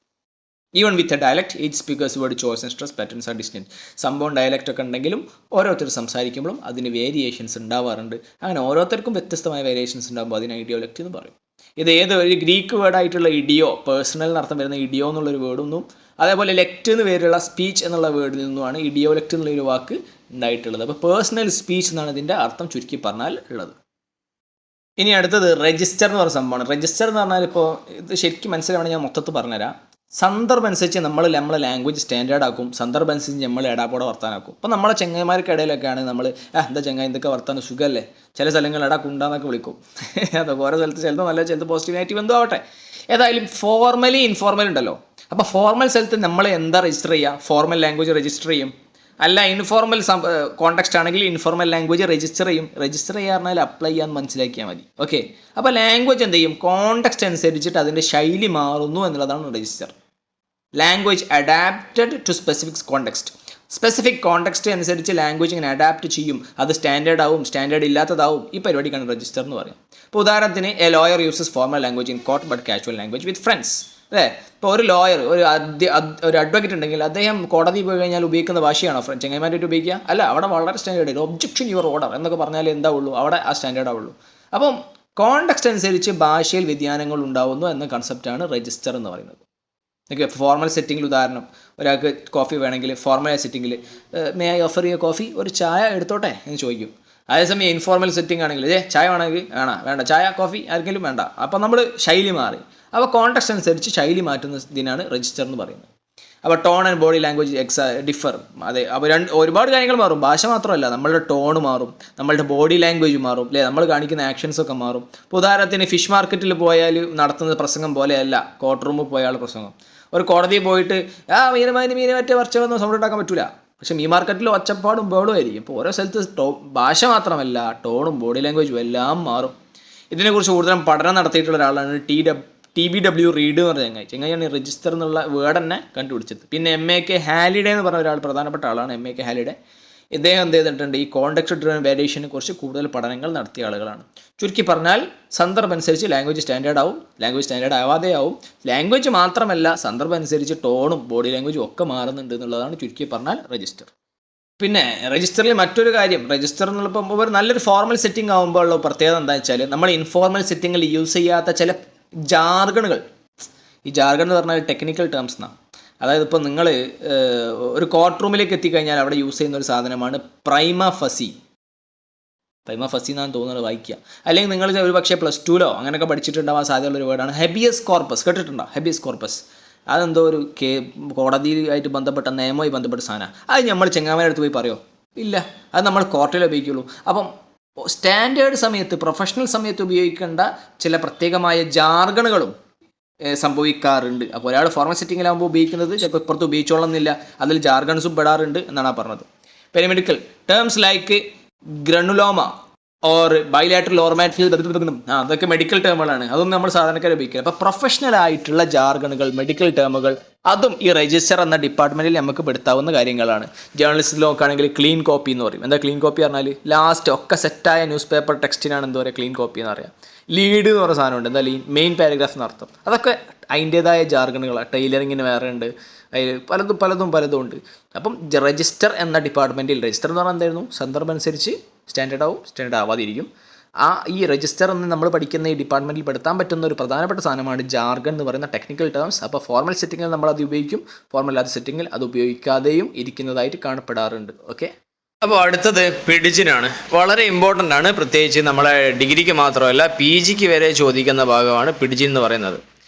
Even with a dialect each speakers word choice and stress patterns R distant. സംഭവം ഡയലക്റ്റ് ഒക്കെ ഉണ്ടെങ്കിലും ഓരോരുത്തർ സംസാരിക്കുമ്പോഴും അതിന് വേരിയേഷൻസ് ഉണ്ടാവാറുണ്ട്. അങ്ങനെ ഓരോരുത്തർക്കും വ്യത്യസ്തമായ വേരിയേഷൻസ് ഉണ്ടാകുമ്പോൾ അതിന് ഇഡിയോലക്റ്റ് എന്ന് പറയും. ഇത് ഒരു ഗ്രീക്ക് വേർഡായിട്ടുള്ള ഇഡിയോ, പേഴ്സണൽ അർത്ഥം വരുന്ന ഇഡിയോ എന്നുള്ളൊരു വേർഡൊന്നും, അതേപോലെ ലെക്റ്റ് എന്ന് പേരുള്ള സ്പീച്ച് എന്നുള്ള വേർഡിൽ നിന്നുമാണ് ഇഡിയോലക്റ്റ് എന്നുള്ളൊരു വാക്ക് ഉണ്ടായിട്ടുള്ളത്. അപ്പോൾ പേഴ്സണൽ സ്പീച്ച് എന്നാണ് ഇതിൻ്റെ അർത്ഥം ചുരുക്കി പറഞ്ഞാൽ ഉള്ളത്. ഇനി അടുത്തത് രജിസ്റ്റർ എന്ന് പറയുന്ന സംഭവമാണ്. രജിസ്റ്റർ എന്ന് പറഞ്ഞാൽ ഇപ്പോൾ ഇത് ശരിക്കും മനസ്സിലാവണമെങ്കിൽ ഞാൻ മൊത്തത്തിൽ പറഞ്ഞുതരാം. സന്ദർഭം അനുസരിച്ച് നമ്മളെ ലാംഗ്വേജ് സ്റ്റാൻഡേർഡ് ആക്കും, സന്ദർഭം അനുസരിച്ച് നമ്മൾ എടാപ്പോടെ വർത്താനാക്കും. അപ്പോൾ നമ്മളെ ചെങ്ങന്മാർക്കിടയിലൊക്കെയാണ് നമ്മൾ എന്താ ചെങ്ങായി എന്തൊക്കെ വർത്താനം സുഖമല്ലേ, ചില സ്ഥലങ്ങളിൽ എടാ കുണ്ടാന്നൊക്കെ വിളിക്കും. അതൊക്കെ ഓരോ സ്ഥലത്ത് ചിലപ്പോൾ നല്ല ചിലപ്പോൾ പോസിറ്റീവ് നെഗറ്റീവ് എന്തോ ആവട്ടെ. ഏതായാലും ഫോർമലി ഇൻഫോർമൽ ഉണ്ടല്ലോ. അപ്പോൾ ഫോർമൽ സ്ഥലത്ത് നമ്മൾ എന്താ രജിസ്റ്റർ ചെയ്യുക? ഫോർമൽ ലാംഗ്വേജ് രജിസ്റ്റർ ചെയ്യും. അല്ല ഇൻഫോർമൽ കോണ്ടെക്സ്റ്റ് ആണെങ്കിൽ ഇൻഫോർമൽ ലാംഗ്വേജ് രജിസ്റ്റർ ചെയ്യും. രജിസ്റ്റർ ചെയ്യാറിനാൽ അപ്ലൈ ചെയ്യാൻ മനസ്സിലാക്കിയാൽ മതി. ഓക്കെ, അപ്പോൾ ലാംഗ്വേജ് എന്ത് ചെയ്യും? കോണ്ടെക്സ്റ്റ് അനുസരിച്ചിട്ട് അതിൻ്റെ ശൈലി മാറുന്നു എന്നുള്ളതാണ് register. Language adapted to specific context. Specific context അനുസരിച്ച് ലാംഗ്വേജ് ഇങ്ങനെ അഡാപ്റ്റ് ചെയ്യും. അത് സ്റ്റാൻഡേർഡ് ആവും, സ്റ്റാൻഡേർഡ് ഇല്ലാത്തതാവും. ഈ പരിപാടിക്കാണ് രജിസ്റ്റർ എന്ന് പറയും. ഇപ്പോൾ ഉദാഹരണത്തിന് A lawyer uses formal language in court but casual language with friends. അല്ലേ? ഇപ്പോൾ ഒരു ലോയർ, ഒരു അഡ്വക്കേറ്റ് ഉണ്ടെങ്കിൽ അദ്ദേഹം കോടതി പോയി കഴിഞ്ഞാൽ ഉപയോഗിക്കുന്ന ഭാഷയാണോ ചെങ്ങന്മാരായിട്ട് ഉപയോഗിക്കുക? അല്ല, അവിടെ വളരെ സ്റ്റാൻഡേർഡ് ഒബ്ജക്ഷൻ യുവർ ഓർഡർ എന്നൊക്കെ പറഞ്ഞാൽ എന്താ ഉള്ളൂ, അവിടെ ആ സ്റ്റാൻഡേർഡ് ആവുള്ളൂ. അപ്പം കോണ്ടെക്സ്റ്റ് അനുസരിച്ച് ഭാഷയിൽ വ്യതിയാനങ്ങൾ ഉണ്ടാവുന്നു എന്ന കൺസെപ്റ്റാണ് രജിസ്റ്റർ എന്ന് പറയുന്നത്. ഓക്കെ, ഫോർമൽ സെറ്റിങ്ങിൽ ഉദാഹരണം, ഒരാൾക്ക് കോഫി വേണമെങ്കിൽ ഫോർമൽ സെറ്റിങ്ങിൽ may I offer you coffee, ഒരു ചായ എടുത്തോട്ടെ എന്ന് ചോദിക്കും. അതേസമയം ഇൻഫോർമൽ സെറ്റിംഗ് ആണെങ്കിൽ ചായ വേണമെങ്കിൽ വേണ്ട, ചായ കോഫി ആർക്കെങ്കിലും വേണ്ട. അപ്പോൾ നമ്മൾ ശൈലി മാറി. അപ്പോൾ കോണ്ടെക്സ്റ്റ് അനുസരിച്ച് ശൈലി മാറ്റുന്ന ഇതിനാണ് രജിസ്റ്റർ എന്ന് പറയുന്നത്. അപ്പോൾ tone and body language differ. അതെ, അപ്പോൾ ഒരുപാട് കാര്യങ്ങൾ മാറും. ഭാഷ മാത്രമല്ല, നമ്മളുടെ ടോൺ മാറും, നമ്മളുടെ ബോഡി ലാംഗ്വേജ് മാറും, അല്ലേ, നമ്മൾ കാണിക്കുന്ന ആക്ഷൻസ് ഒക്കെ മാറും. ഇപ്പോൾ ഉദാഹരണത്തിന് ഫിഷ് മാർക്കറ്റിൽ പോയാൽ നടത്തുന്ന പ്രസംഗം പോലെയല്ല കോർട്ട് റൂമിൽ പോയാൽ പ്രസംഗം. ഒരു കോടതിയിൽ പോയിട്ട് മീനെ മറ്റേ വർച്ചകളൊന്നും സൗണ്ട് ഉണ്ടാക്കാൻ പറ്റില്ല. പക്ഷെ മീൻ മാർക്കറ്റിൽ ഒച്ചപ്പാടും ബേളും ആയിരിക്കും. ഇപ്പോൾ ഓരോ സ്ഥലത്ത് ഭാഷ മാത്രമല്ല ടോണും ബോഡി ലാംഗ്വേജും എല്ലാം മാറും. ഇതിനെക്കുറിച്ച് കൂടുതലും പഠനം നടത്തിയിട്ടുള്ള ഒരാളാണ് TBW റീഡ് എന്ന് പറഞ്ഞ ചങ്ങായിയാണ് രജിസ്റ്റർ എന്നുള്ള വേർഡ് തന്നെ കണ്ടുപിടിച്ചത്. പിന്നെ MAK ഹാലിഡേ എന്ന് പറഞ്ഞ ഒരാൾ പ്രധാനപ്പെട്ട ആളാണ് MAK ഹാലിഡേ. ഇദ്ദേഹം എന്ത് ചെയ്തിട്ടുണ്ട്, ഈ കോണ്ടെക്സ്റ്റ് ഡ്രിവൻ വേരിയേഷനെ കുറിച്ച് കൂടുതൽ പഠനങ്ങൾ നടത്തിയ ആളുകളാണ്. ചുരുക്കി പറഞ്ഞാൽ സന്ദർഭം അനുസരിച്ച് ലാംഗ്വേജ് സ്റ്റാൻഡേർഡ് ആവും, ലാംഗ്വേജ് സ്റ്റാൻഡേർഡ് ആവാതെ ആവും. ലാംഗ്വേജ് മാത്രമല്ല, സന്ദർഭം അനുസരിച്ച് ടോണും ബോഡി ലാംഗ്വേജും ഒക്കെ മാറുന്നുണ്ട് എന്നുള്ളതാണ് ചുരുക്കി പറഞ്ഞാൽ രജിസ്റ്റർ. പിന്നെ രജിസ്റ്ററിൽ മറ്റൊരു കാര്യം, രജിസ്റ്റർ എന്നുള്ളപ്പോൾ ഒരു നല്ലൊരു ഫോർമൽ സെറ്റിംഗ് ആകുമ്പോൾ ഉള്ള പ്രത്യേകത എന്താണെന്ന് വെച്ചാൽ നമ്മൾ ഇൻഫോർമൽ സെറ്റിങ്ങിൽ യൂസ് ചെയ്യാത്ത ചില ജാർഗണുകൾ. ഈ ജാർഗൺ എന്ന് പറഞ്ഞാൽ ടെക്നിക്കൽ ടേംസ് എന്നാണ്. അതായത് ഇപ്പോൾ നിങ്ങൾ ഒരു കോർട്ട് റൂമിലേക്ക് എത്തിക്കഴിഞ്ഞാൽ അവിടെ യൂസ് ചെയ്യുന്ന ഒരു സാധനമാണ് പ്രൈമ ഫസി എന്നാണ് തോന്നുന്നത് വായിക്കുക. അല്ലെങ്കിൽ നിങ്ങൾ ഒരു പക്ഷേ +2 അങ്ങനെയൊക്കെ പഠിച്ചിട്ടുണ്ടാവാൻ സാധ്യതയുള്ള ഒരു വേർഡാണ് ഹെബിയസ് കോർപ്പസ്. കേട്ടിട്ടുണ്ടോ ഹെബിയസ് കോർപ്പസ്? അതെന്തോ ഒരു കോടതിയുമായിട്ട് ബന്ധപ്പെട്ട നിയമവുമായി ബന്ധപ്പെട്ട സാധനം. അത് നമ്മൾ ചെങ്ങാമയുടെ അടുത്ത് പോയി പറയുമോ? ഇല്ല, അത് നമ്മൾ കോർട്ടിൽ ഉപയോഗിക്കുള്ളൂ. അപ്പം സ്റ്റാൻഡേർഡ് സമയത്ത്, പ്രൊഫഷണൽ സമയത്ത് ഉപയോഗിക്കേണ്ട ചില പ്രത്യേകമായ ജാർഗണുകളും സംഭവിക്കാറുണ്ട്. അപ്പോൾ ഒരാൾ ഫോർമൽ സെറ്റിങ്ങിലാകുമ്പോൾ ഉപയോഗിക്കുന്നത് ചിലപ്പോൾ ഇപ്പുറത്ത് ഉപയോഗിച്ചോളന്നില്ല, അതിൽ ജാർഗൺസും പെടാറുണ്ട് എന്നാണ് പറഞ്ഞത്. പെരിമെഡിക്കൽ ടേംസ് ലൈക്ക് ഗ്രനുലോമ ഓർ ബൈലാറ്ററൽ ഓർമാറ്റിൽ അതൊക്കെ മെഡിക്കൽ ടേമുകളാണ്. അതൊന്നും നമ്മൾ സാധാരണക്കാർ ഉപയോഗിക്കുക. അപ്പോൾ പ്രൊഫഷണൽ ആയിട്ടുള്ള ജാർഗണുകൾ, മെഡിക്കൽ ടേമുകൾ, അതും ഈ രജിസ്റ്റർ എന്ന ഡിപ്പാർട്ട്മെൻറ്റിൽ നമുക്ക് പെടുത്താവുന്ന കാര്യങ്ങളാണ്. ജേർണലിസ്റ്റിൽ നോക്കുകയാണെങ്കിൽ ക്ലീൻ കോപ്പി എന്ന് പറയും. എന്താ ക്ലീൻ കോപ്പി പറഞ്ഞാൽ? ലാസ്റ്റ് ഒക്കെ സെറ്റായ ന്യൂസ് പേപ്പർ ടെക്സ്റ്റിനാണ് എന്താ പറയുക, ക്ലീൻ കോപ്പി എന്ന് പറയാം. ലീഡ് എന്ന് പറയുന്ന സാധനമുണ്ട്, എന്താ മെയിൻ പാരഗ്രാഫ് എന്നർത്ഥം. അതൊക്കെ അതിൻ്റേതായ ജാർഗണുകളാണ്. ടൈലറിങ്ങിന് വേറെ ഉണ്ട്, അതിൽ പലതും ഉണ്ട്. അപ്പം രജിസ്റ്റർ എന്ന ഡിപ്പാർട്ട്മെൻറ്റിൽ, രജിസ്റ്റർ എന്ന് പറഞ്ഞാൽ എന്തായിരുന്നു, സന്ദർഭം അനുസരിച്ച് സ്റ്റാൻഡേർഡ് ആവും, സ്റ്റാൻഡേർഡ് ആവാതിരിക്കും. ഈ രജിസ്റ്റർ എന്ന് നമ്മൾ പഠിക്കുന്ന ഈ ഡിപ്പാർട്ട്മെൻറ്റിൽ പെടുത്താൻ പറ്റുന്ന ഒരു പ്രധാനപ്പെട്ട സാധനമാണ് ജാർഗൺ എന്ന് പറയുന്ന ടെക്നിക്കൽ ടേംസ്. അപ്പോൾ ഫോർമൽ സെറ്റിങ്ങിൽ നമ്മൾ അത് ഉപയോഗിക്കും, ഫോർമൽ അല്ലാത്ത സെറ്റിങ്ങിൽ അത് ഉപയോഗിക്കാതെയും ഇരിക്കുന്നതായിട്ട് കാണപ്പെടാറുണ്ട്. ഓക്കെ, അപ്പോൾ അടുത്തത് പിഡിജിനാണ്. വളരെ ഇമ്പോർട്ടൻ്റ് ആണ്, പ്രത്യേകിച്ച് നമ്മളെ ഡിഗ്രിക്ക് മാത്രമല്ല PGക്ക് വരെ ചോദിക്കുന്ന ഭാഗമാണ് പിഡിജിൻ എന്ന് പറയുന്നത്.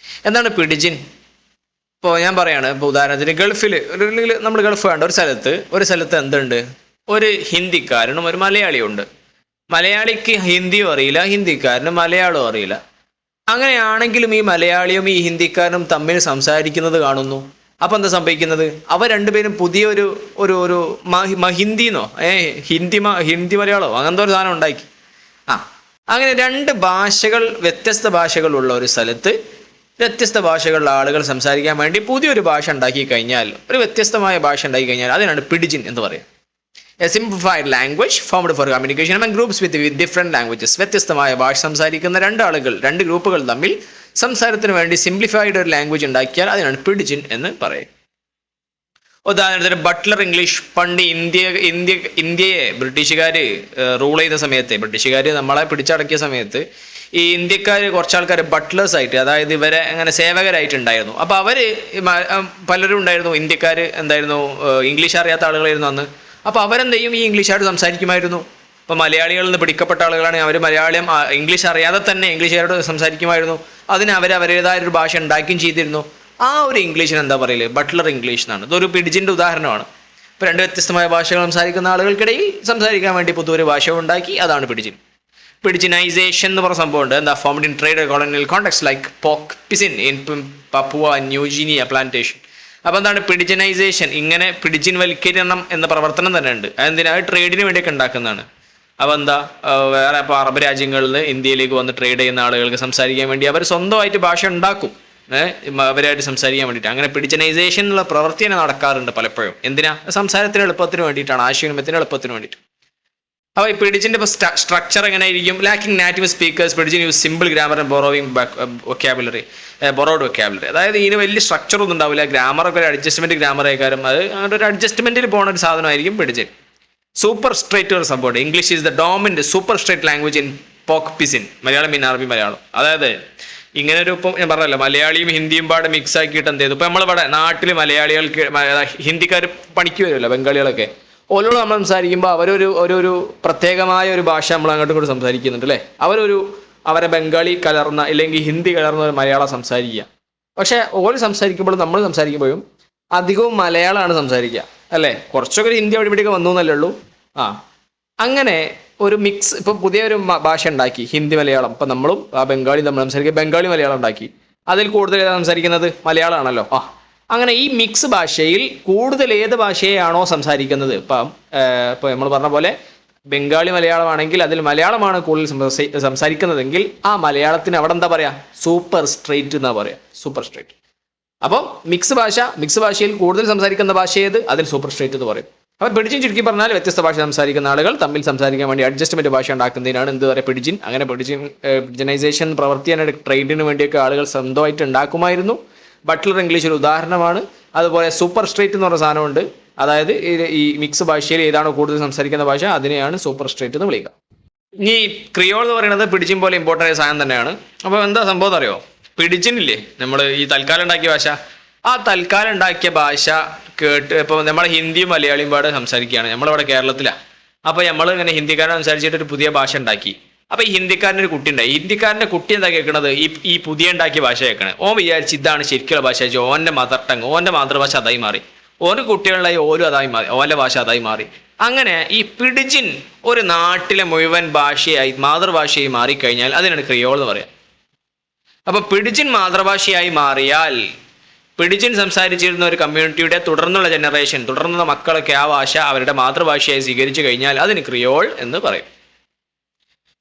എന്താണ് പിഡിജിൻ? ഇപ്പോൾ ഞാൻ പറയാണ്, ഇപ്പോൾ ഉദാഹരണത്തിന് ഗൾഫിൽ നമ്മൾ ഗൾഫ് വേണ്ട ഒരു സ്ഥലത്ത് എന്തുണ്ട്, ഒരു ഹിന്ദിക്കാരനും ഒരു മലയാളിയും ഉണ്ട്. മലയാളിക്ക് ഹിന്ദിയും അറിയില്ല, ഹിന്ദിക്കാരന് മലയാളവും അറിയില്ല. അങ്ങനെയാണെങ്കിലും ഈ മലയാളിയും ഈ ഹിന്ദിക്കാരനും തമ്മിൽ സംസാരിക്കുന്നത് കാണുന്നു. അപ്പോൾ എന്താ സംഭവിക്കുന്നത്? അവർ രണ്ടുപേരും പുതിയൊരു ഒരു ഹിന്ദിന്നോ ഹിന്ദി മലയാളമോ അങ്ങനത്തെ ഒരു സാധനം ഉണ്ടാക്കി. അങ്ങനെ രണ്ട് ഭാഷകൾ, വ്യത്യസ്ത ഭാഷകളുള്ള ഒരു സ്ഥലത്ത് വ്യത്യസ്ത ഭാഷകളുള്ള ആളുകൾ സംസാരിക്കാൻ വേണ്ടി പുതിയൊരു ഭാഷ ഉണ്ടാക്കി കഴിഞ്ഞാൽ, ഒരു വ്യത്യസ്തമായ ഭാഷ ഉണ്ടാക്കി കഴിഞ്ഞാൽ അതിനാണ് പിഡിജിൻ എന്ന് പറയുക. A simplified language formed four communication among groups with different languages. വ്യത്യസ്തമായ ഭാഷ സംസാരിക്കുന്ന രണ്ട് ഗ്രൂപ്പുകൾ തമ്മിൽ സംസാരത്തിന് വേണ്ടി സിംപ്ലിഫൈഡ് ഒരു ലാംഗ്വേജ് ഉണ്ടാക്കിയാൽ അതിനാണ് പിഡിജിൻ എന്ന് പറയുക. ഉദാഹരണത്തിന് ബട്ട്ലർ ഇംഗ്ലീഷ്. പണ്ട് ഇന്ത്യയെ ബ്രിട്ടീഷുകാർ റൂൾ ചെയ്ത സമയത്ത്, ബ്രിട്ടീഷുകാർ നമ്മളെ പിടിച്ചടക്കിയ സമയത്ത് ഈ ഇന്ത്യക്കാർ കുറച്ചാൾക്കാർ ബട്ട്ലേഴ്സ് ആയിട്ട്, അതായത് ഇവരെ അങ്ങനെ സേവകരായിട്ടുണ്ടായിരുന്നു. അപ്പോൾ അവർ പലരും ഉണ്ടായിരുന്നു, ഇന്ത്യക്കാർ എന്തായിരുന്നു, ഇംഗ്ലീഷ് അറിയാത്ത ആളുകളായിരുന്നു അന്ന്. അപ്പോൾ അവരെന്ത് ചെയ്യും, ഈ ഇംഗ്ലീഷുകാർ സംസാരിക്കുമായിരുന്നു. ഇപ്പോൾ മലയാളികളിൽ നിന്ന് പിടിക്കപ്പെട്ട ആളുകളാണെങ്കിൽ അവർ മലയാളം ഇംഗ്ലീഷ് അറിയാതെ തന്നെ ഇംഗ്ലീഷുകാരോട് സംസാരിക്കുമായിരുന്നു. അതിന് അവരുടേതായൊരു ഭാഷ ഉണ്ടാക്കുകയും ചെയ്തിരുന്നു. ആ ഒരു ഇംഗ്ലീഷിന് എന്താ പറയല്, ബട്ട്ലർ ഇംഗ്ലീഷ് എന്നാണ്. ഇതൊരു പിഡിജിൻ്റെ ഉദാഹരണമാണ്. ഇപ്പോൾ രണ്ട് വ്യത്യസ്തമായ ഭാഷകൾ സംസാരിക്കുന്ന ആളുകൾക്കിടയിൽ സംസാരിക്കാൻ വേണ്ടി പുതിയൊരു ഭാഷ ഉണ്ടാക്കി, അതാണ് പിഡിജിൻ. പിഡിജിനൈസേഷൻ എന്ന് പറഞ്ഞ സംഭവമുണ്ട്. എന്താ formed in trade colonial context like Tok Pisin in Papua New Guinea plantation. അപ്പോൾ എന്താണ് പിഡിജിനൈസേഷൻ? ഇങ്ങനെ പിഡിജിൻ വൽക്കരണം എന്ന പ്രവർത്തനം തന്നെ ഉണ്ട്. അതെന്തിനാണ്? ട്രേഡിന് വേണ്ടിയൊക്കെ ഉണ്ടാക്കുന്നതാണ്. അപ്പോൾ എന്താ, വേറെ ഇപ്പോൾ അറബ് രാജ്യങ്ങളിൽ നിന്ന് ഇന്ത്യയിലേക്ക് വന്ന് ട്രേഡ് ചെയ്യുന്ന ആളുകൾക്ക് സംസാരിക്കാൻ വേണ്ടി അവർ സ്വന്തമായിട്ട് ഭാഷ ഉണ്ടാക്കും, അവരായിട്ട് സംസാരിക്കാൻ വേണ്ടിയിട്ട്. അങ്ങനെ പിഡിജിനൈസേഷൻ എന്നുള്ള പ്രവൃത്തി തന്നെ നടക്കാറുണ്ട് പലപ്പോഴും. എന്തിനാ? സംസാരത്തിന് എളുപ്പത്തിന് വേണ്ടിയിട്ടാണ്, ആശയവിനിമയത്തിന് എളുപ്പത്തിന് വേണ്ടിയിട്ട്. അപ്പോൾ ഈ പിഡിജിൻ്റെ ഇപ്പോൾ സ്ട്രക്ചർ എങ്ങനെയായിരിക്കും? Lacking native speakers pidgin use simple grammar and borrowed vocabulary. അതായത് ഇതിന് വലിയ സ്ട്രക്ചർ ഒന്നും ഉണ്ടാവില്ല, ഗ്രാമറൊക്കെ ഒരു അഡ്ജസ്റ്റ്മെൻറ്റ് ഗ്രാമർ ആയിക്കാരും. അത് അങ്ങനെ ഒരു അഡ്ജസ്റ്റ്മെൻറ്റിൽ പോകുന്ന ഒരു സാധനമായിരിക്കും പിഡിജിൻ. സൂപ്പർ സ്ട്രേറ്റ് ഒരു സംഭവം. English is the dominant super straight language in പോക്ക് പിസിൻ. മലയാളം പിന്നെ അറബി മലയാളം. അതായത് ഇങ്ങനെ ഒരു, ഇപ്പം ഞാൻ പറഞ്ഞല്ലോ, മലയാളിയും ഹിന്ദിയും പാടെ മിക്സ് ആക്കിയിട്ട് എന്ത് ചെയ്തു, ഇപ്പം നമ്മളിവിടെ നാട്ടിൽ മലയാളികൾക്ക് ഹിന്ദിക്കാർ പണിക്ക് വരുമല്ലോ, ബംഗാളികളൊക്കെ, ഓരോട് നമ്മൾ സംസാരിക്കുമ്പോൾ അവരൊരു പ്രത്യേകമായ ഒരു ഭാഷ നമ്മൾ അങ്ങോട്ടും ഇങ്ങോട്ട് സംസാരിക്കുന്നുണ്ട് അല്ലേ. അവരെ ബംഗാളി കലർന്ന അല്ലെങ്കിൽ ഹിന്ദി കലർന്ന ഒരു മലയാളം സംസാരിക്കുക. പക്ഷേ ഓര് സംസാരിക്കുമ്പോഴും നമ്മൾ സംസാരിക്കുമ്പോഴും അധികവും മലയാളമാണ് സംസാരിക്കുക അല്ലേ? കുറച്ചൊക്കെ ഹിന്ദി അവിടെ ഇവിടെയൊക്കെ വന്നു എന്നല്ലേ ഉള്ളൂ. ആ അങ്ങനെ ഒരു മിക്സ്. ഇപ്പം പുതിയൊരു ഭാഷ ഉണ്ടാക്കി, ഹിന്ദി മലയാളം. ഇപ്പം നമ്മളും ആ ബംഗാളി നമ്മൾ സംസാരിക്കുക, ബംഗാളി മലയാളം ഉണ്ടാക്കി. അതിൽ കൂടുതൽ ഏതാ സംസാരിക്കുന്നത്? മലയാളമാണല്ലോ. അങ്ങനെ ഈ മിക്സ് ഭാഷയിൽ കൂടുതൽ ഏത് ഭാഷയാണോ സംസാരിക്കുന്നത്, ഇപ്പം നമ്മൾ പറഞ്ഞ പോലെ ബംഗാളി മലയാളമാണെങ്കിൽ അതിൽ മലയാളമാണ് കൂടുതൽ സംസാരിക്കുന്നതെങ്കിൽ ആ മലയാളത്തിന് അവിടെ എന്താ പറയുക? സൂപ്പർ സ്ട്രേറ്റ് എന്നാ പറയുക, സൂപ്പർ സ്ട്രേറ്റ്. അപ്പം മിക്സ് ഭാഷയിൽ കൂടുതൽ സംസാരിക്കുന്ന ഭാഷ ഏത്? അതിൽ സൂപ്പർ സ്ട്രേറ്റ് എന്ന് പറയും. അപ്പോൾ പിടിജിൻ ചുരുക്കി പറഞ്ഞാൽ വ്യത്യസ്ത ഭാഷ സംസാരിക്കുന്ന ആളുകൾ തമ്മിൽ സംസാരിക്കാൻ വേണ്ടി അഡ്ജസ്റ്റ്മെന്റ് ഭാഷ ഉണ്ടാക്കുന്നതിനാണ് എന്ത് പറയുക? പിടിജിൻ. അങ്ങനെ പിടിജിനൈസേഷൻ പ്രവർത്തിയാൻ ട്രേഡിന് വേണ്ടിയൊക്കെ ആളുകൾ സ്വന്തമായിട്ട് ഉണ്ടാക്കുമായിരുന്നു. ബട്ട്ലർ ഇംഗ്ലീഷ് ഒരു ഉദാഹരണമാണ്. അതുപോലെ സൂപ്പർ സ്ട്രേറ്റ് എന്ന് പറഞ്ഞ സാധനമുണ്ട്. അതായത് ഈ മിക്സ് ഭാഷയിൽ ഏതാണോ കൂടുതൽ സംസാരിക്കുന്ന ഭാഷ അതിനെയാണ് സൂപ്പർ സ്ട്രേറ്റ് എന്ന് വിളിക്കുക. ഇനി ക്രിയോൾ എന്ന് പറയുന്നത് പിടിജിൻ പോലെ ഇമ്പോർട്ടൻ്റ് ആയ സാധനം തന്നെയാണ്. അപ്പോൾ എന്താ സംഭവം അറിയോ? പിടിജിനില്ലേ നമ്മൾ ഈ തൽക്കാലം ഉണ്ടാക്കിയ ഭാഷ, ആ തൽക്കാലം ഉണ്ടാക്കിയ ഭാഷ കേട്ട് ഇപ്പോൾ നമ്മൾ ഹിന്ദിയും മലയാളിയും പാടെ സംസാരിക്കുകയാണ്. നമ്മളിവിടെ കേരളത്തിലാണ്. അപ്പോൾ നമ്മൾ ഇങ്ങനെ ഹിന്ദിക്കാരൻ സംസാരിച്ചിട്ട് ഒരു പുതിയ ഭാഷ ഉണ്ടാക്കി. അപ്പോൾ ഈ ഹിന്ദിക്കാരൻ്റെ ഒരു കുട്ടി ഉണ്ടായി. ഹിന്ദിക്കാരൻ്റെ കുട്ടി എന്താ കേൾക്കണത്? ഈ പുതിയ ഉണ്ടാക്കിയ ഭാഷ കേൾക്കണേ. ഓൻ വിചാരിച്ച് ഇതാണ് ശരിക്കുള്ള ഭാഷ. ഓൻ്റെ മദർ ടങ്, ഓൻ്റെ മാതൃഭാഷ അതായി മാറി. ഓരോ കുട്ടികളിലായി ഓരോ അതായി മാറി, ഓൻ്റെ ഭാഷ അതായി മാറി. അങ്ങനെ ഈ പിടിജിൻ ഒരു നാട്ടിലെ മുഴുവൻ ഭാഷയായി മാതൃഭാഷയായി മാറിക്കഴിഞ്ഞാൽ അതിനാണ് ക്രിയോൾ എന്ന് പറയാം. അപ്പോൾ പിടിജിൻ മാതൃഭാഷയായി മാറിയാൽ പിടിജിൻ സംസാരിച്ചിരുന്ന ഒരു കമ്മ്യൂണിറ്റിയുടെ തുടർന്നുള്ള ജനറേഷൻ, തുടർന്നുള്ള മക്കളൊക്കെ ആ ഭാഷ അവരുടെ മാതൃഭാഷയായി സ്വീകരിച്ചു കഴിഞ്ഞാൽ അതിന് ക്രിയോൾ എന്ന് പറയും.